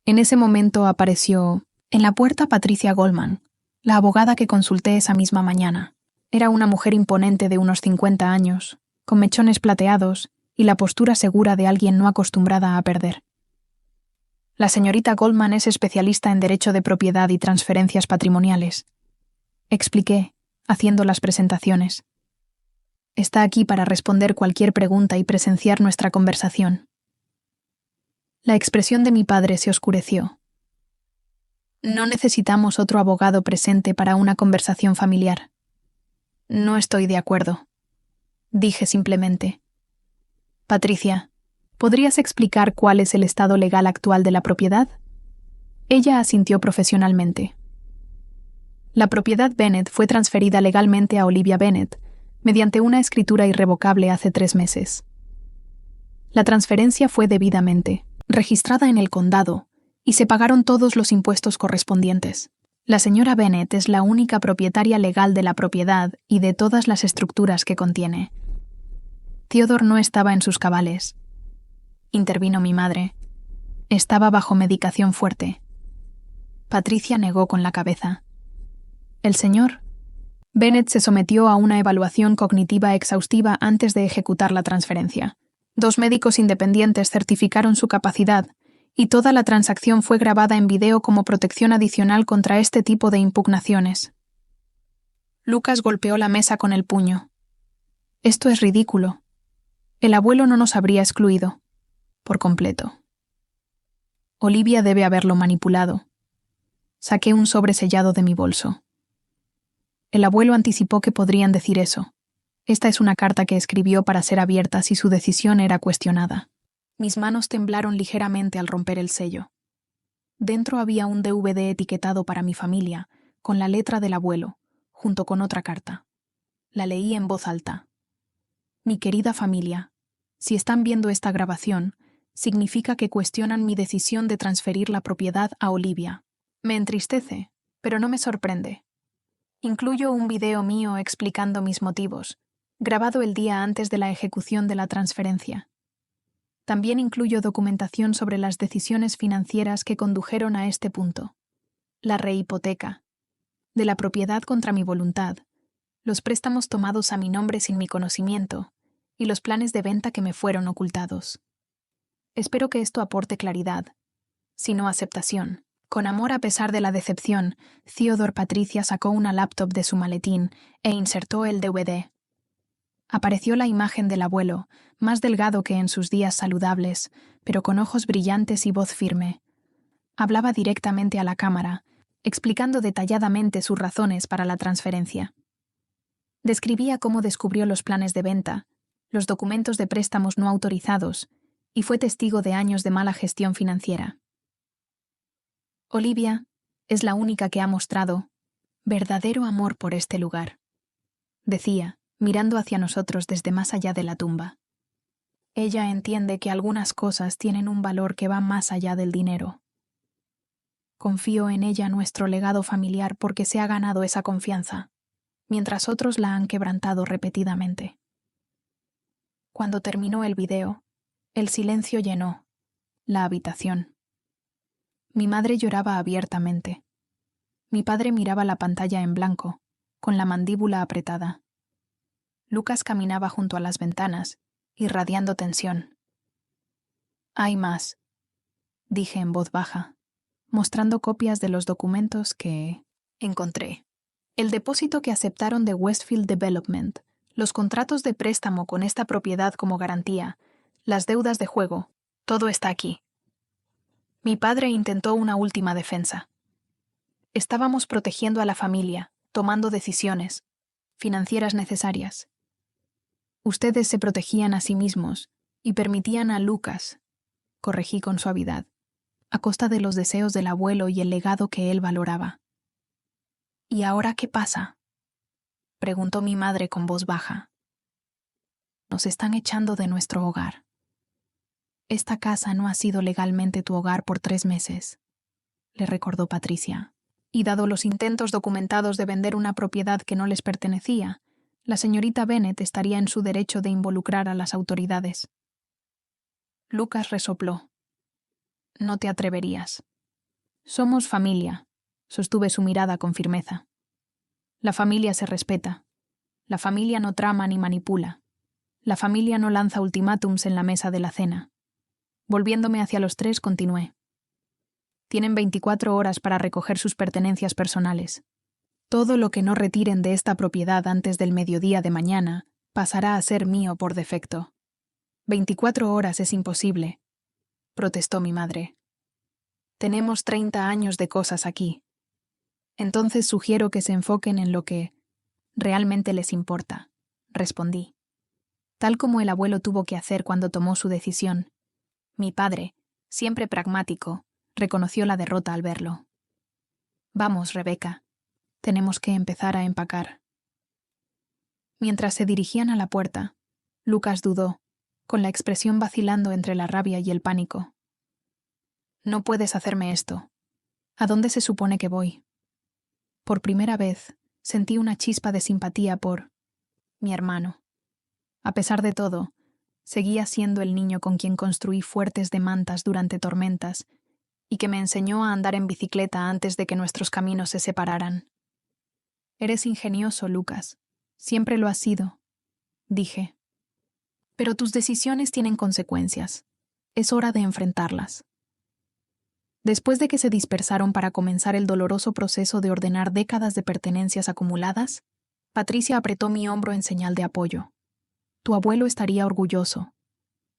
En ese momento apareció en la puerta Patricia Goldman, la abogada que consulté esa misma mañana. Era una mujer imponente de unos 50 años, con mechones plateados y la postura segura de alguien no acostumbrada a perder. «La señorita Goldman es especialista en derecho de propiedad y transferencias patrimoniales», expliqué, haciendo las presentaciones. «Está aquí para responder cualquier pregunta y presenciar nuestra conversación». La expresión de mi padre se oscureció. «No necesitamos otro abogado presente para una conversación familiar». «No estoy de acuerdo», dije simplemente. «Patricia, ¿podrías explicar cuál es el estado legal actual de la propiedad?» Ella asintió profesionalmente. La propiedad Bennett fue transferida legalmente a Olivia Bennett, mediante una escritura irrevocable hace 3 meses. La transferencia fue debidamente registrada en el condado y se pagaron todos los impuestos correspondientes. La señora Bennett es la única propietaria legal de la propiedad y de todas las estructuras que contiene. Theodore no estaba en sus cabales. Intervino mi madre. Estaba bajo medicación fuerte. Patricia negó con la cabeza. El señor Bennett se sometió a una evaluación cognitiva exhaustiva antes de ejecutar la transferencia. 2 médicos independientes certificaron su capacidad y toda la transacción fue grabada en video como protección adicional contra este tipo de impugnaciones. Lucas golpeó la mesa con el puño. «Esto es ridículo. El abuelo no nos habría excluido. Por completo. Olivia debe haberlo manipulado». Saqué un sobre sellado de mi bolso. El abuelo anticipó que podrían decir eso. Esta es una carta que escribió para ser abierta si su decisión era cuestionada. Mis manos temblaron ligeramente al romper el sello. Dentro había un DVD etiquetado para mi familia, con la letra del abuelo, junto con otra carta. La leí en voz alta. «Mi querida familia, si están viendo esta grabación, significa que cuestionan mi decisión de transferir la propiedad a Olivia. Me entristece, pero no me sorprende. Incluyo un video mío explicando mis motivos, grabado el día antes de la ejecución de la transferencia. También incluyo documentación sobre las decisiones financieras que condujeron a este punto. La rehipoteca, de la propiedad contra mi voluntad, los préstamos tomados a mi nombre sin mi conocimiento y los planes de venta que me fueron ocultados. Espero que esto aporte claridad, si no aceptación». Con amor a pesar de la decepción, Theodore Patricia sacó una laptop de su maletín e insertó el DVD. Apareció la imagen del abuelo, más delgado que en sus días saludables, pero con ojos brillantes y voz firme. Hablaba directamente a la cámara, explicando detalladamente sus razones para la transferencia. Describía cómo descubrió los planes de venta, los documentos de préstamos no autorizados, y fue testigo de años de mala gestión financiera. Olivia es la única que ha mostrado verdadero amor por este lugar, decía, mirando hacia nosotros desde más allá de la tumba. Ella entiende que algunas cosas tienen un valor que va más allá del dinero. Confío en ella nuestro legado familiar porque se ha ganado esa confianza, mientras otros la han quebrantado repetidamente. Cuando terminó el video, el silencio llenó la habitación. Mi madre lloraba abiertamente. Mi padre miraba la pantalla en blanco, con la mandíbula apretada. Lucas caminaba junto a las ventanas, irradiando tensión. «Hay más», dije en voz baja, mostrando copias de los documentos que encontré. El depósito que aceptaron de Westfield Development, los contratos de préstamo con esta propiedad como garantía, las deudas de juego, todo está aquí. Mi padre intentó una última defensa. Estábamos protegiendo a la familia, tomando decisiones financieras necesarias. Ustedes se protegían a sí mismos y permitían a Lucas, corregí con suavidad, a costa de los deseos del abuelo y el legado que él valoraba. ¿Y ahora qué pasa?, preguntó mi madre con voz baja. Nos están echando de nuestro hogar. Esta casa no ha sido legalmente tu hogar por 3 meses, le recordó Patricia. Y dado los intentos documentados de vender una propiedad que no les pertenecía, la señorita Bennet estaría en su derecho de involucrar a las autoridades. Lucas resopló. No te atreverías. Somos familia, sostuve su mirada con firmeza. La familia se respeta. La familia no trama ni manipula. La familia no lanza ultimátums en la mesa de la cena. Volviéndome hacia los 3, continué. Tienen 24 horas para recoger sus pertenencias personales. Todo lo que no retiren de esta propiedad antes del mediodía de mañana pasará a ser mío por defecto. 24 horas es imposible, protestó mi madre. Tenemos 30 años de cosas aquí. Entonces sugiero que se enfoquen en lo que realmente les importa, respondí. Tal como el abuelo tuvo que hacer cuando tomó su decisión. Mi padre, siempre pragmático, reconoció la derrota al verlo. Vamos, Rebeca. Tenemos que empezar a empacar. Mientras se dirigían a la puerta, Lucas dudó, con la expresión vacilando entre la rabia y el pánico. No puedes hacerme esto. ¿A dónde se supone que voy? Por primera vez, sentí una chispa de simpatía por mi hermano. A pesar de todo, seguía siendo el niño con quien construí fuertes de mantas durante tormentas y que me enseñó a andar en bicicleta antes de que nuestros caminos se separaran. Eres ingenioso, Lucas. Siempre lo has sido, dije. Pero tus decisiones tienen consecuencias. Es hora de enfrentarlas. Después de que se dispersaron para comenzar el doloroso proceso de ordenar décadas de pertenencias acumuladas, Patricia apretó mi hombro en señal de apoyo. Tu abuelo estaría orgulloso,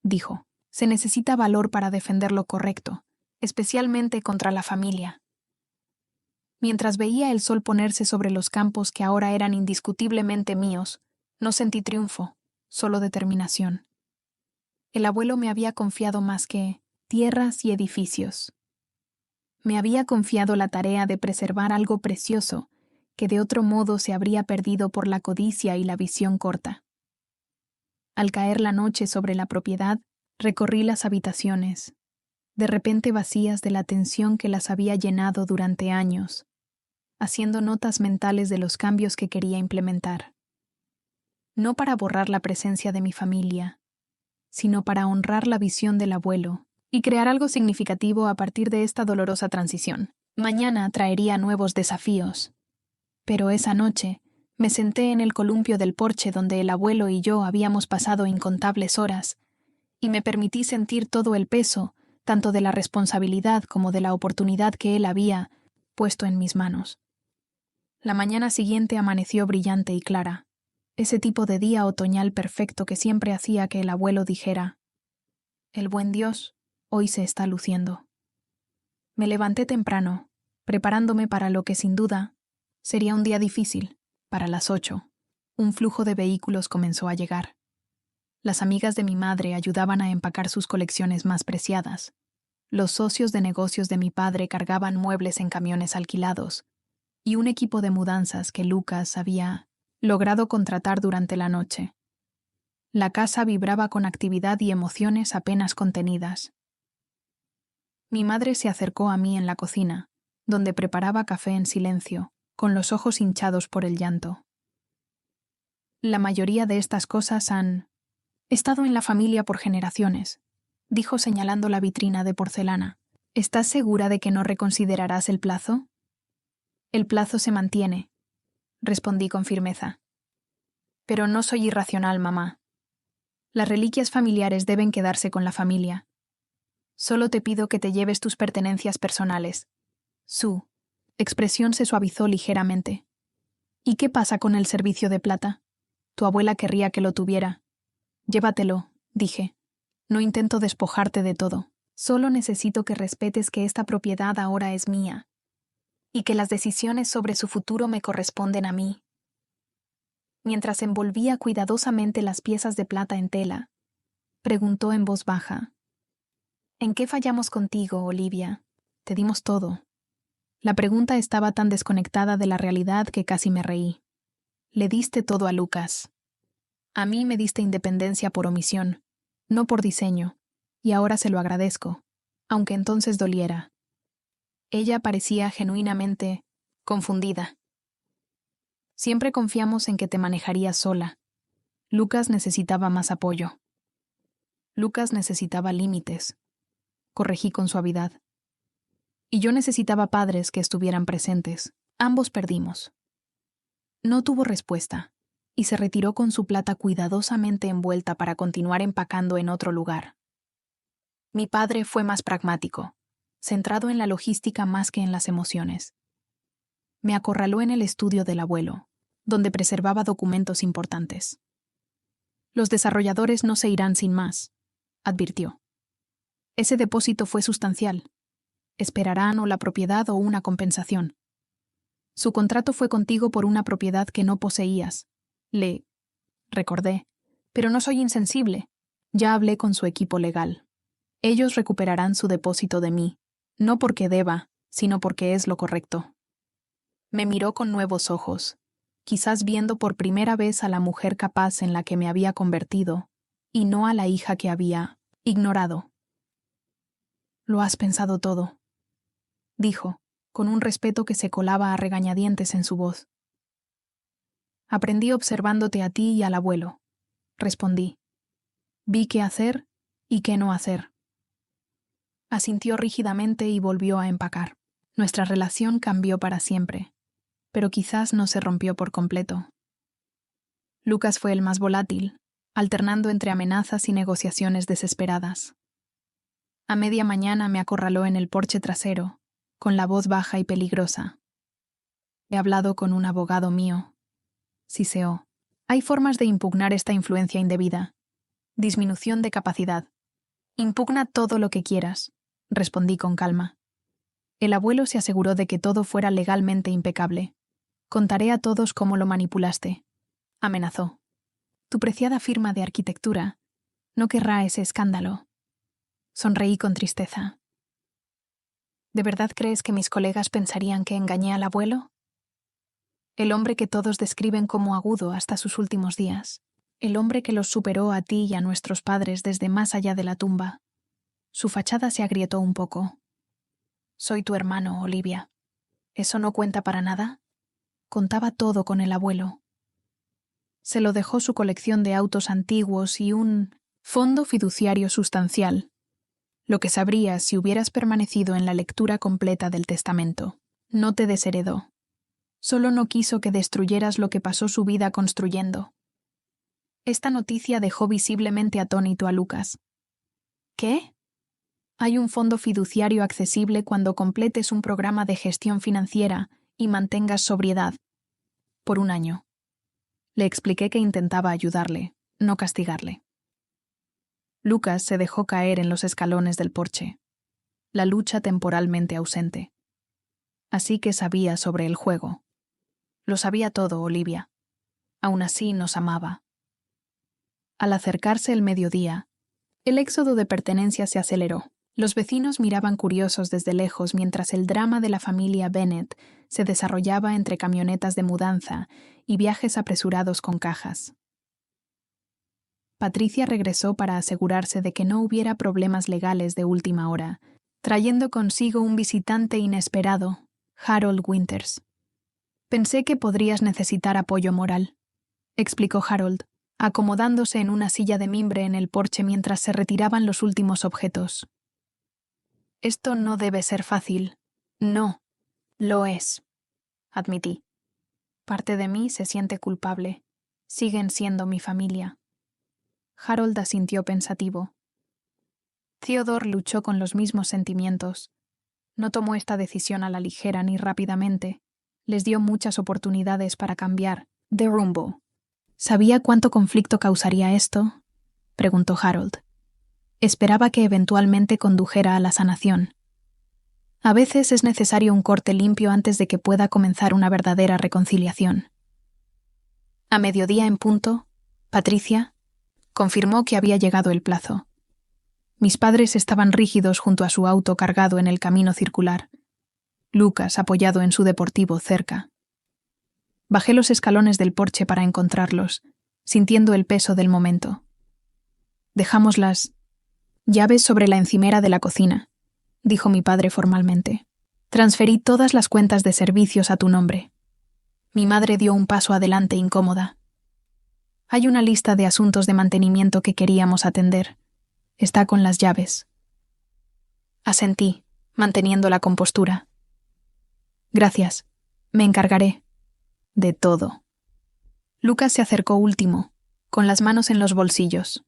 dijo. Se necesita valor para defender lo correcto, especialmente contra la familia. Mientras veía el sol ponerse sobre los campos que ahora eran indiscutiblemente míos, no sentí triunfo, solo determinación. El abuelo me había confiado más que tierras y edificios. Me había confiado la tarea de preservar algo precioso que de otro modo se habría perdido por la codicia y la visión corta. Al caer la noche sobre la propiedad, recorrí las habitaciones, de repente vacías de la tensión que las había llenado durante años, haciendo notas mentales de los cambios que quería implementar. No para borrar la presencia de mi familia, sino para honrar la visión del abuelo y crear algo significativo a partir de esta dolorosa transición. Mañana traería nuevos desafíos. Pero esa noche me senté en el columpio del porche donde el abuelo y yo habíamos pasado incontables horas, y me permití sentir todo el peso, tanto de la responsabilidad como de la oportunidad que él había puesto en mis manos. La mañana siguiente amaneció brillante y clara, ese tipo de día otoñal perfecto que siempre hacía que el abuelo dijera: «El buen Dios hoy se está luciendo». Me levanté temprano, preparándome para lo que sin duda sería un día difícil. Para las 8, un flujo de vehículos comenzó a llegar. Las amigas de mi madre ayudaban a empacar sus colecciones más preciadas. Los socios de negocios de mi padre cargaban muebles en camiones alquilados, y un equipo de mudanzas que Lucas había logrado contratar durante la noche. La casa vibraba con actividad y emociones apenas contenidas. Mi madre se acercó a mí en la cocina, donde preparaba café en silencio, con los ojos hinchados por el llanto. La mayoría de estas cosas han estado en la familia por generaciones, dijo señalando la vitrina de porcelana. ¿Estás segura de que no reconsiderarás el plazo? El plazo se mantiene, respondí con firmeza. Pero no soy irracional, mamá. Las reliquias familiares deben quedarse con la familia. Solo te pido que te lleves tus pertenencias personales. Su expresión se suavizó ligeramente. ¿Y qué pasa con el servicio de plata? Tu abuela querría que lo tuviera. Llévatelo, dije. No intento despojarte de todo. Solo necesito que respetes que esta propiedad ahora es mía y que las decisiones sobre su futuro me corresponden a mí. Mientras envolvía cuidadosamente las piezas de plata en tela, preguntó en voz baja: ¿En qué fallamos contigo, Olivia? Te dimos todo. La pregunta estaba tan desconectada de la realidad que casi me reí. Le diste todo a Lucas. A mí me diste independencia por omisión, no por diseño, y ahora se lo agradezco, aunque entonces doliera. Ella parecía genuinamente confundida. Siempre confiamos en que te manejarías sola. Lucas necesitaba más apoyo. Lucas necesitaba límites. Corregí con suavidad. Y yo necesitaba padres que estuvieran presentes. Ambos perdimos. No tuvo respuesta, y se retiró con su plata cuidadosamente envuelta para continuar empacando en otro lugar. Mi padre fue más pragmático, centrado en la logística más que en las emociones. Me acorraló en el estudio del abuelo, donde preservaba documentos importantes. Los desarrolladores no se irán sin más, advirtió. Ese depósito fue sustancial. Esperarán o la propiedad o una compensación. Su contrato fue contigo por una propiedad que no poseías. Le recordé, pero no soy insensible. Ya hablé con su equipo legal. Ellos recuperarán su depósito de mí, no porque deba, sino porque es lo correcto. Me miró con nuevos ojos, quizás viendo por primera vez a la mujer capaz en la que me había convertido, y no a la hija que había ignorado. Lo has pensado todo, dijo, con un respeto que se colaba a regañadientes en su voz. Aprendí observándote a ti y al abuelo, respondí. Vi qué hacer y qué no hacer. Asintió rígidamente y volvió a empacar. Nuestra relación cambió para siempre, pero quizás no se rompió por completo. Lucas fue el más volátil, alternando entre amenazas y negociaciones desesperadas. A media mañana me acorraló en el porche trasero, con la voz baja y peligrosa. He hablado con un abogado mío. Siseó. Hay formas de impugnar esta influencia indebida. Disminución de capacidad. Impugna todo lo que quieras, respondí con calma. El abuelo se aseguró de que todo fuera legalmente impecable. Contaré a todos cómo lo manipulaste, amenazó. Tu preciada firma de arquitectura no querrá ese escándalo. Sonreí con tristeza. ¿De verdad crees que mis colegas pensarían que engañé al abuelo? El hombre que todos describen como agudo hasta sus últimos días. El hombre que los superó a ti y a nuestros padres desde más allá de la tumba. Su fachada se agrietó un poco. Soy tu hermano, Olivia. ¿Eso no cuenta para nada? Contaba todo con el abuelo. Se lo dejó su colección de autos antiguos y un fondo fiduciario sustancial, lo que sabrías si hubieras permanecido en la lectura completa del testamento. No te desheredó. Solo no quiso que destruyeras lo que pasó su vida construyendo. Esta noticia dejó visiblemente atónito a Lucas. ¿Qué? Hay un fondo fiduciario accesible cuando completes un programa de gestión financiera y mantengas sobriedad. Por un año. Le expliqué que intentaba ayudarle, no castigarle. Lucas se dejó caer en los escalones del porche, la lucha temporalmente ausente. Así que sabía sobre el juego. Lo sabía todo, Olivia. Aún así nos amaba. Al acercarse el mediodía, el éxodo de pertenencias se aceleró. Los vecinos miraban curiosos desde lejos mientras el drama de la familia Bennett se desarrollaba entre camionetas de mudanza y viajes apresurados con cajas. Patricia regresó para asegurarse de que no hubiera problemas legales de última hora, trayendo consigo un visitante inesperado, Harold Winters. «Pensé que podrías necesitar apoyo moral», explicó Harold, acomodándose en una silla de mimbre en el porche mientras se retiraban los últimos objetos. «Esto no debe ser fácil». «No, lo es», admití. «Parte de mí se siente culpable. Siguen siendo mi familia». Harold asintió pensativo. Theodore luchó con los mismos sentimientos. No tomó esta decisión a la ligera ni rápidamente. Les dio muchas oportunidades para cambiar de rumbo. ¿Sabía cuánto conflicto causaría esto?, preguntó Harold. Esperaba que eventualmente condujera a la sanación. A veces es necesario un corte limpio antes de que pueda comenzar una verdadera reconciliación. A mediodía en punto, Patricia confirmó que había llegado el plazo. Mis padres estaban rígidos junto a su auto cargado en el camino circular. Lucas apoyado en su deportivo cerca. Bajé los escalones del porche para encontrarlos, sintiendo el peso del momento. Dejamos las llaves sobre la encimera de la cocina, dijo mi padre formalmente. Transferí todas las cuentas de servicios a tu nombre. Mi madre dio un paso adelante incómoda. Hay una lista de asuntos de mantenimiento que queríamos atender. Está con las llaves. Asentí, manteniendo la compostura. Gracias. Me encargaré. De todo. Lucas se acercó último, con las manos en los bolsillos.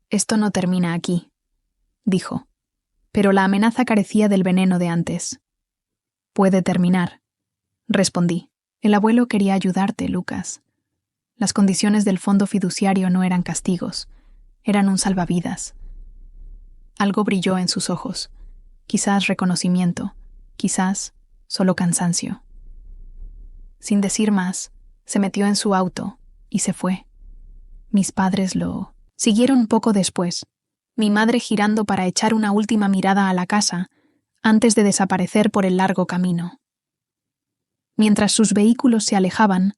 Esto no termina aquí, dijo, pero la amenaza carecía del veneno de antes. Puede terminar, respondí. El abuelo quería ayudarte, Lucas. Las condiciones del fondo fiduciario no eran castigos, eran un salvavidas. Algo brilló en sus ojos, quizás reconocimiento, quizás solo cansancio. Sin decir más, se metió en su auto y se fue. Mis padres lo siguieron poco después, mi madre girando para echar una última mirada a la casa antes de desaparecer por el largo camino. Mientras sus vehículos se alejaban,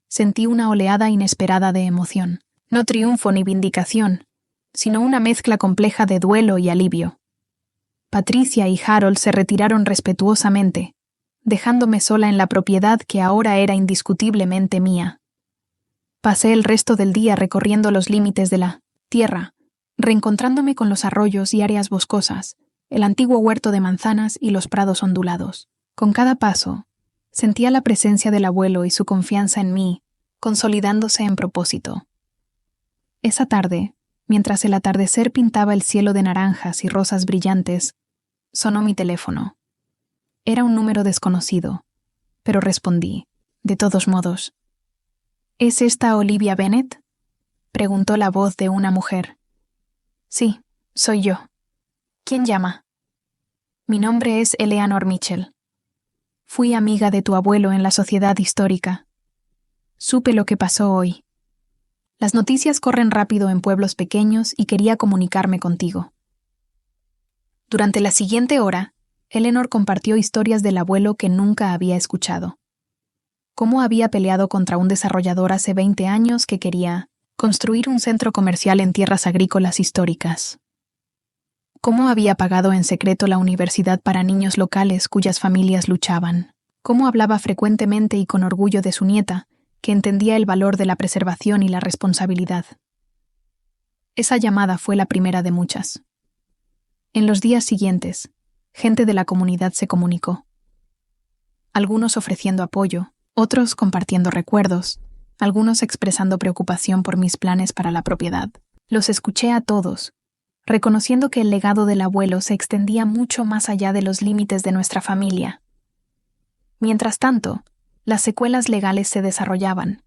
sentí una oleada inesperada de emoción. No triunfo ni vindicación, sino una mezcla compleja de duelo y alivio. Patricia y Harold se retiraron respetuosamente, dejándome sola en la propiedad que ahora era indiscutiblemente mía. Pasé el resto del día recorriendo los límites de la tierra, reencontrándome con los arroyos y áreas boscosas, el antiguo huerto de manzanas y los prados ondulados. Con cada paso, sentía la presencia del abuelo y su confianza en mí, consolidándose en propósito. Esa tarde, mientras el atardecer pintaba el cielo de naranjas y rosas brillantes, sonó mi teléfono. Era un número desconocido, pero respondí, de todos modos. ¿Es esta Olivia Bennett?, preguntó la voz de una mujer. Sí, soy yo. ¿Quién llama? Mi nombre es Eleanor Mitchell. Fui amiga de tu abuelo en la sociedad histórica. Supe lo que pasó hoy. Las noticias corren rápido en pueblos pequeños y quería comunicarme contigo. Durante la siguiente hora, Eleanor compartió historias del abuelo que nunca había escuchado. Cómo había peleado contra un desarrollador hace 20 años que quería construir un centro comercial en tierras agrícolas históricas. Cómo había pagado en secreto la universidad para niños locales cuyas familias luchaban. Cómo hablaba frecuentemente y con orgullo de su nieta, que entendía el valor de la preservación y la responsabilidad. Esa llamada fue la primera de muchas. En los días siguientes, gente de la comunidad se comunicó. Algunos ofreciendo apoyo, otros compartiendo recuerdos, algunos expresando preocupación por mis planes para la propiedad. Los escuché a todos, reconociendo que el legado del abuelo se extendía mucho más allá de los límites de nuestra familia. Mientras tanto, las secuelas legales se desarrollaban.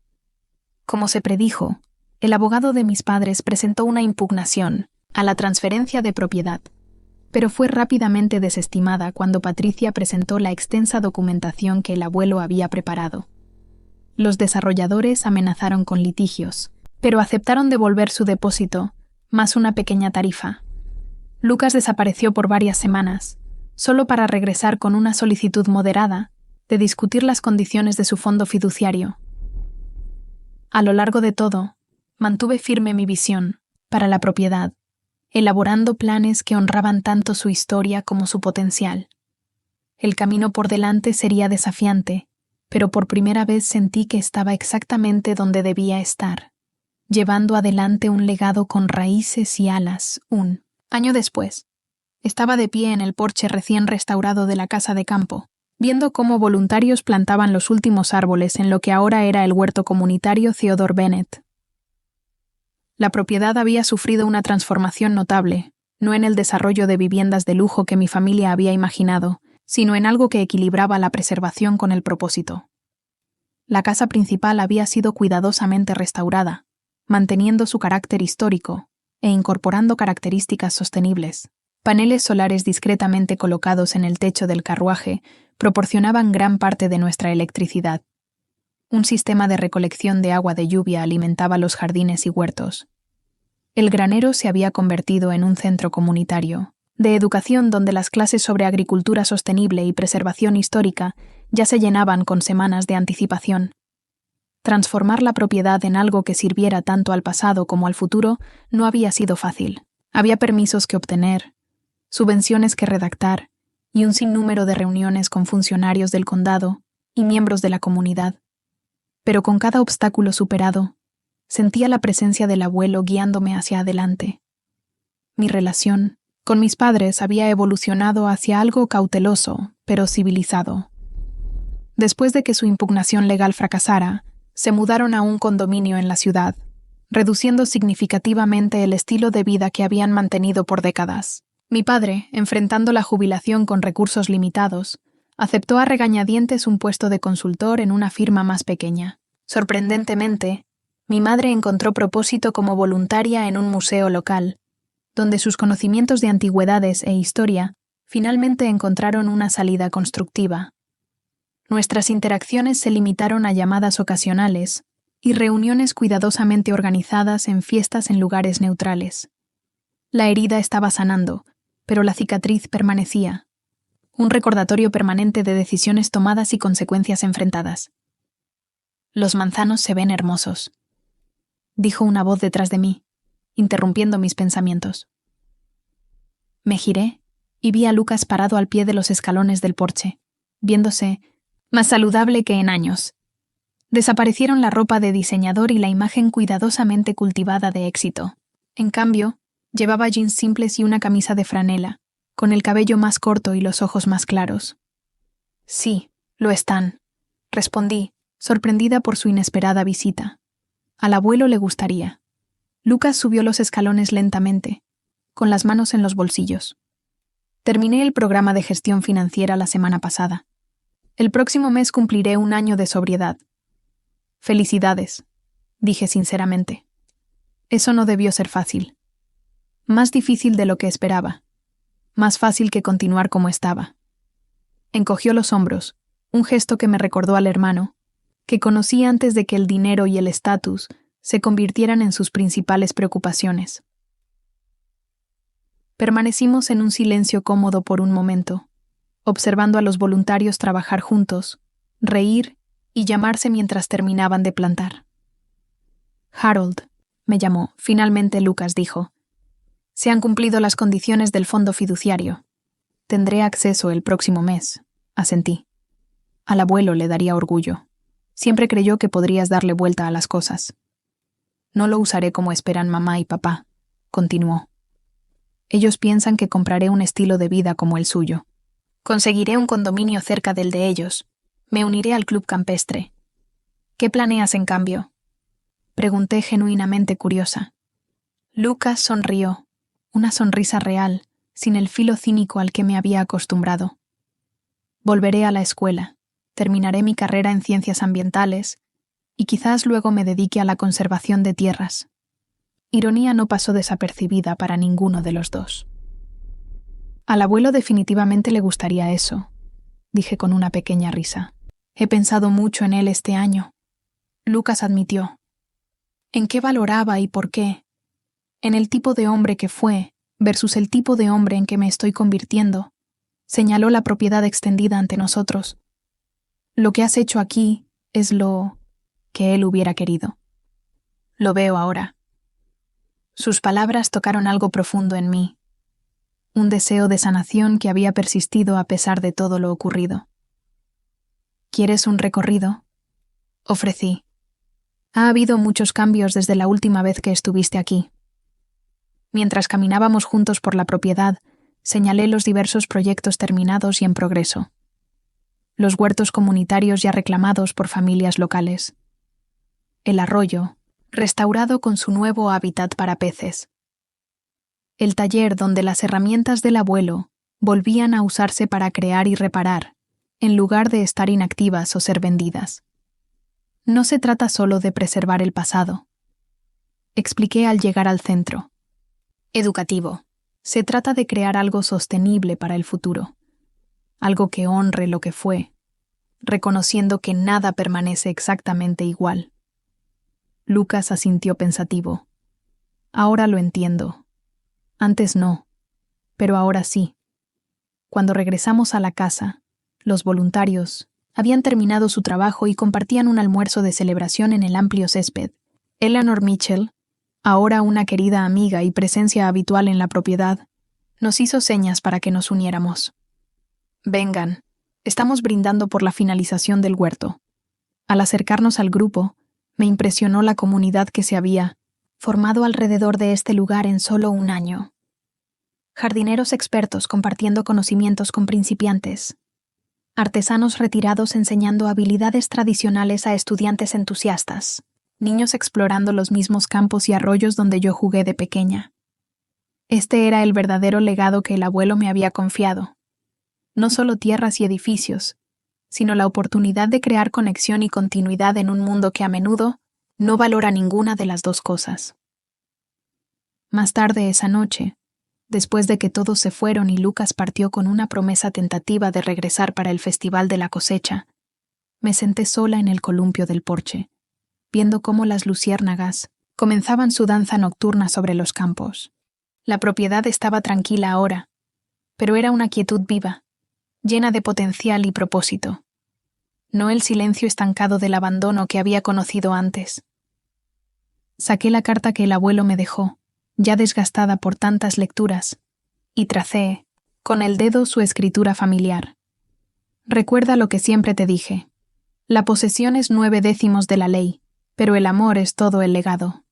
Como se predijo, el abogado de mis padres presentó una impugnación a la transferencia de propiedad, pero fue rápidamente desestimada cuando Patricia presentó la extensa documentación que el abuelo había preparado. Los desarrolladores amenazaron con litigios, pero aceptaron devolver su depósito, más una pequeña tarifa. Lucas desapareció por varias semanas, solo para regresar con una solicitud moderada de discutir las condiciones de su fondo fiduciario. A lo largo de todo, mantuve firme mi visión para la propiedad, elaborando planes que honraban tanto su historia como su potencial. El camino por delante sería desafiante, pero por primera vez sentí que estaba exactamente donde debía estar, llevando adelante un legado con raíces y alas. Un año después, estaba de pie en el porche recién restaurado de la casa de campo, viendo cómo voluntarios plantaban los últimos árboles en lo que ahora era el huerto comunitario Theodore Bennett. La propiedad había sufrido una transformación notable, no en el desarrollo de viviendas de lujo que mi familia había imaginado, sino en algo que equilibraba la preservación con el propósito. La casa principal había sido cuidadosamente restaurada, manteniendo su carácter histórico e incorporando características sostenibles. Paneles solares discretamente colocados en el techo del carruaje proporcionaban gran parte de nuestra electricidad. Un sistema de recolección de agua de lluvia alimentaba los jardines y huertos. El granero se había convertido en un centro comunitario, de educación donde las clases sobre agricultura sostenible y preservación histórica ya se llenaban con semanas de anticipación. Transformar la propiedad en algo que sirviera tanto al pasado como al futuro no había sido fácil. Había permisos que obtener, subvenciones que redactar y un sinnúmero de reuniones con funcionarios del condado y miembros de la comunidad. Pero con cada obstáculo superado, sentía la presencia del abuelo guiándome hacia adelante. Mi relación con mis padres había evolucionado hacia algo cauteloso, pero civilizado. Después de que su impugnación legal fracasara, se mudaron a un condominio en la ciudad, reduciendo significativamente el estilo de vida que habían mantenido por décadas. Mi padre, enfrentando la jubilación con recursos limitados, aceptó a regañadientes un puesto de consultor en una firma más pequeña. Sorprendentemente, mi madre encontró propósito como voluntaria en un museo local, donde sus conocimientos de antigüedades e historia finalmente encontraron una salida constructiva. Nuestras interacciones se limitaron a llamadas ocasionales y reuniones cuidadosamente organizadas en fiestas en lugares neutrales. La herida estaba sanando, pero la cicatriz permanecía. Un recordatorio permanente de decisiones tomadas y consecuencias enfrentadas. «Los manzanos se ven hermosos», dijo una voz detrás de mí, interrumpiendo mis pensamientos. Me giré y vi a Lucas parado al pie de los escalones del porche, viéndose más saludable que en años. Desaparecieron la ropa de diseñador y la imagen cuidadosamente cultivada de éxito. En cambio, llevaba jeans simples y una camisa de franela, con el cabello más corto y los ojos más claros. «Sí, lo están», respondí, sorprendida por su inesperada visita. Al abuelo le gustaría. Lucas subió los escalones lentamente, con las manos en los bolsillos. Terminé el programa de gestión financiera la semana pasada. El próximo mes cumpliré 1 año de sobriedad. «Felicidades», dije sinceramente. Eso no debió ser fácil. Más difícil de lo que esperaba. Más fácil que continuar como estaba. Encogió los hombros, un gesto que me recordó al hermano, que conocí antes de que el dinero y el estatus se convirtieran en sus principales preocupaciones. Permanecimos en un silencio cómodo por un momento, observando a los voluntarios trabajar juntos, reír y llamarse mientras terminaban de plantar. «Harold», me llamó, finalmente Lucas dijo. «Se han cumplido las condiciones del fondo fiduciario. Tendré acceso el próximo mes», asentí. Al abuelo le daría orgullo. Siempre creyó que podrías darle vuelta a las cosas. «No lo usaré como esperan mamá y papá», continuó. «Ellos piensan que compraré un estilo de vida como el suyo. Conseguiré un condominio cerca del de ellos. Me uniré al club campestre. ¿Qué planeas en cambio?», pregunté genuinamente curiosa. Lucas sonrió, una sonrisa real, sin el filo cínico al que me había acostumbrado. «Volveré a la escuela, terminaré mi carrera en ciencias ambientales y quizás luego me dedique a la conservación de tierras». Ironía no pasó desapercibida para ninguno de los dos. «Al abuelo definitivamente le gustaría eso», dije con una pequeña risa. «He pensado mucho en él este año». Lucas admitió. «¿En qué valoraba y por qué? En el tipo de hombre que fue, versus el tipo de hombre en que me estoy convirtiendo, señaló la propiedad extendida ante nosotros. Lo que has hecho aquí es lo que él hubiera querido. Lo veo ahora. Sus palabras tocaron algo profundo en mí, un deseo de sanación que había persistido a pesar de todo lo ocurrido. ¿Quieres un recorrido? Ofrecí. Ha habido muchos cambios desde la última vez que estuviste aquí. Mientras caminábamos juntos por la propiedad, señalé los diversos proyectos terminados y en progreso. Los huertos comunitarios ya reclamados por familias locales. El arroyo, restaurado con su nuevo hábitat para peces. El taller donde las herramientas del abuelo volvían a usarse para crear y reparar, en lugar de estar inactivas o ser vendidas. No se trata solo de preservar el pasado. Expliqué al llegar al centro. Educativo. Se trata de crear algo sostenible para el futuro. Algo que honre lo que fue, reconociendo que nada permanece exactamente igual. Lucas asintió pensativo. Ahora lo entiendo. Antes no, pero ahora sí. Cuando regresamos a la casa, los voluntarios habían terminado su trabajo y compartían un almuerzo de celebración en el amplio césped. Eleanor Mitchell, ahora una querida amiga y presencia habitual en la propiedad, nos hizo señas para que nos uniéramos. Vengan, estamos brindando por la finalización del huerto. Al acercarnos al grupo, me impresionó la comunidad que se había formado alrededor de este lugar en solo un año. Jardineros expertos compartiendo conocimientos con principiantes. Artesanos retirados enseñando habilidades tradicionales a estudiantes entusiastas. Niños explorando los mismos campos y arroyos donde yo jugué de pequeña. Este era el verdadero legado que el abuelo me había confiado. No solo tierras y edificios, sino la oportunidad de crear conexión y continuidad en un mundo que a menudo no valora ninguna de las dos cosas. Más tarde esa noche, después de que todos se fueron y Lucas partió con una promesa tentativa de regresar para el Festival de la Cosecha, me senté sola en el columpio del porche, viendo cómo las luciérnagas comenzaban su danza nocturna sobre los campos. La propiedad estaba tranquila ahora, pero era una quietud viva, llena de potencial y propósito. No el silencio estancado del abandono que había conocido antes. Saqué la carta que el abuelo me dejó, ya desgastada por tantas lecturas, y tracé, con el dedo, su escritura familiar. Recuerda lo que siempre te dije. La posesión es 9/10 de la ley, pero el amor es todo el legado.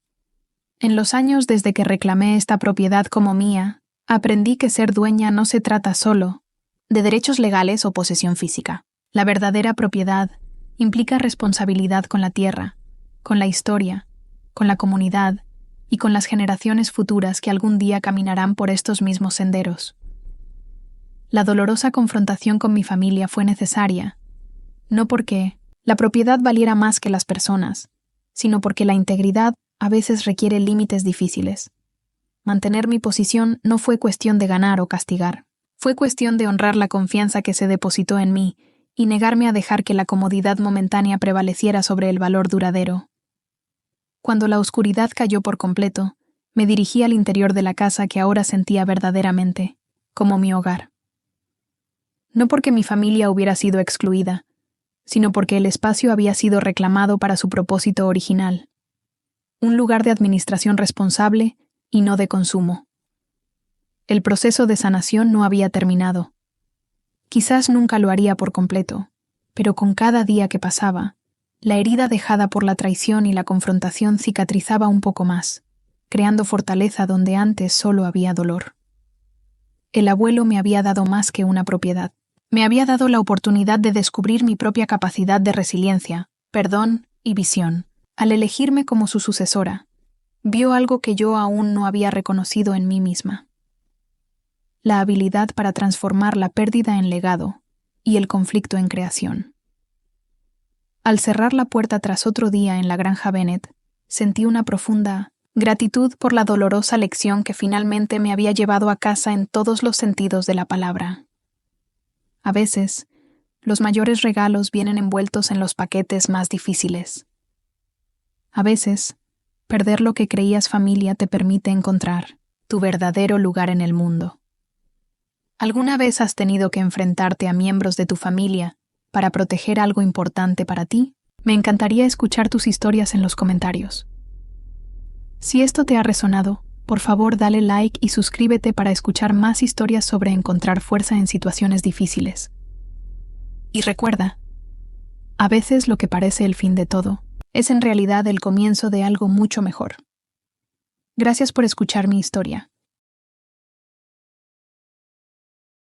En los años desde que reclamé esta propiedad como mía, aprendí que ser dueña no se trata solo de derechos legales o posesión física. La verdadera propiedad implica responsabilidad con la tierra, con la historia, con la comunidad y con las generaciones futuras que algún día caminarán por estos mismos senderos. La dolorosa confrontación con mi familia fue necesaria, no porque la propiedad valiera más que las personas, sino porque la integridad a veces requiere límites difíciles. Mantener mi posición no fue cuestión de ganar o castigar, fue cuestión de honrar la confianza que se depositó en mí y negarme a dejar que la comodidad momentánea prevaleciera sobre el valor duradero. Cuando la oscuridad cayó por completo, me dirigí al interior de la casa que ahora sentía verdaderamente como mi hogar. No porque mi familia hubiera sido excluida, sino porque el espacio había sido reclamado para su propósito original. Un lugar de administración responsable y no de consumo. El proceso de sanación no había terminado. Quizás nunca lo haría por completo, pero con cada día que pasaba, la herida dejada por la traición y la confrontación cicatrizaba un poco más, creando fortaleza donde antes solo había dolor. El abuelo me había dado más que una propiedad. Me había dado la oportunidad de descubrir mi propia capacidad de resiliencia, perdón y visión. Al elegirme como su sucesora, vio algo que yo aún no había reconocido en mí misma. La habilidad para transformar la pérdida en legado y el conflicto en creación. Al cerrar la puerta tras otro día en la granja Bennett, sentí una profunda gratitud por la dolorosa lección que finalmente me había llevado a casa en todos los sentidos de la palabra. A veces, los mayores regalos vienen envueltos en los paquetes más difíciles. A veces, perder lo que creías familia te permite encontrar tu verdadero lugar en el mundo. ¿Alguna vez has tenido que enfrentarte a miembros de tu familia para proteger algo importante para ti? Me encantaría escuchar tus historias en los comentarios. Si esto te ha resonado, por favor dale like y suscríbete para escuchar más historias sobre encontrar fuerza en situaciones difíciles. Y recuerda, a veces lo que parece el fin de todo es en realidad el comienzo de algo mucho mejor. Gracias por escuchar mi historia.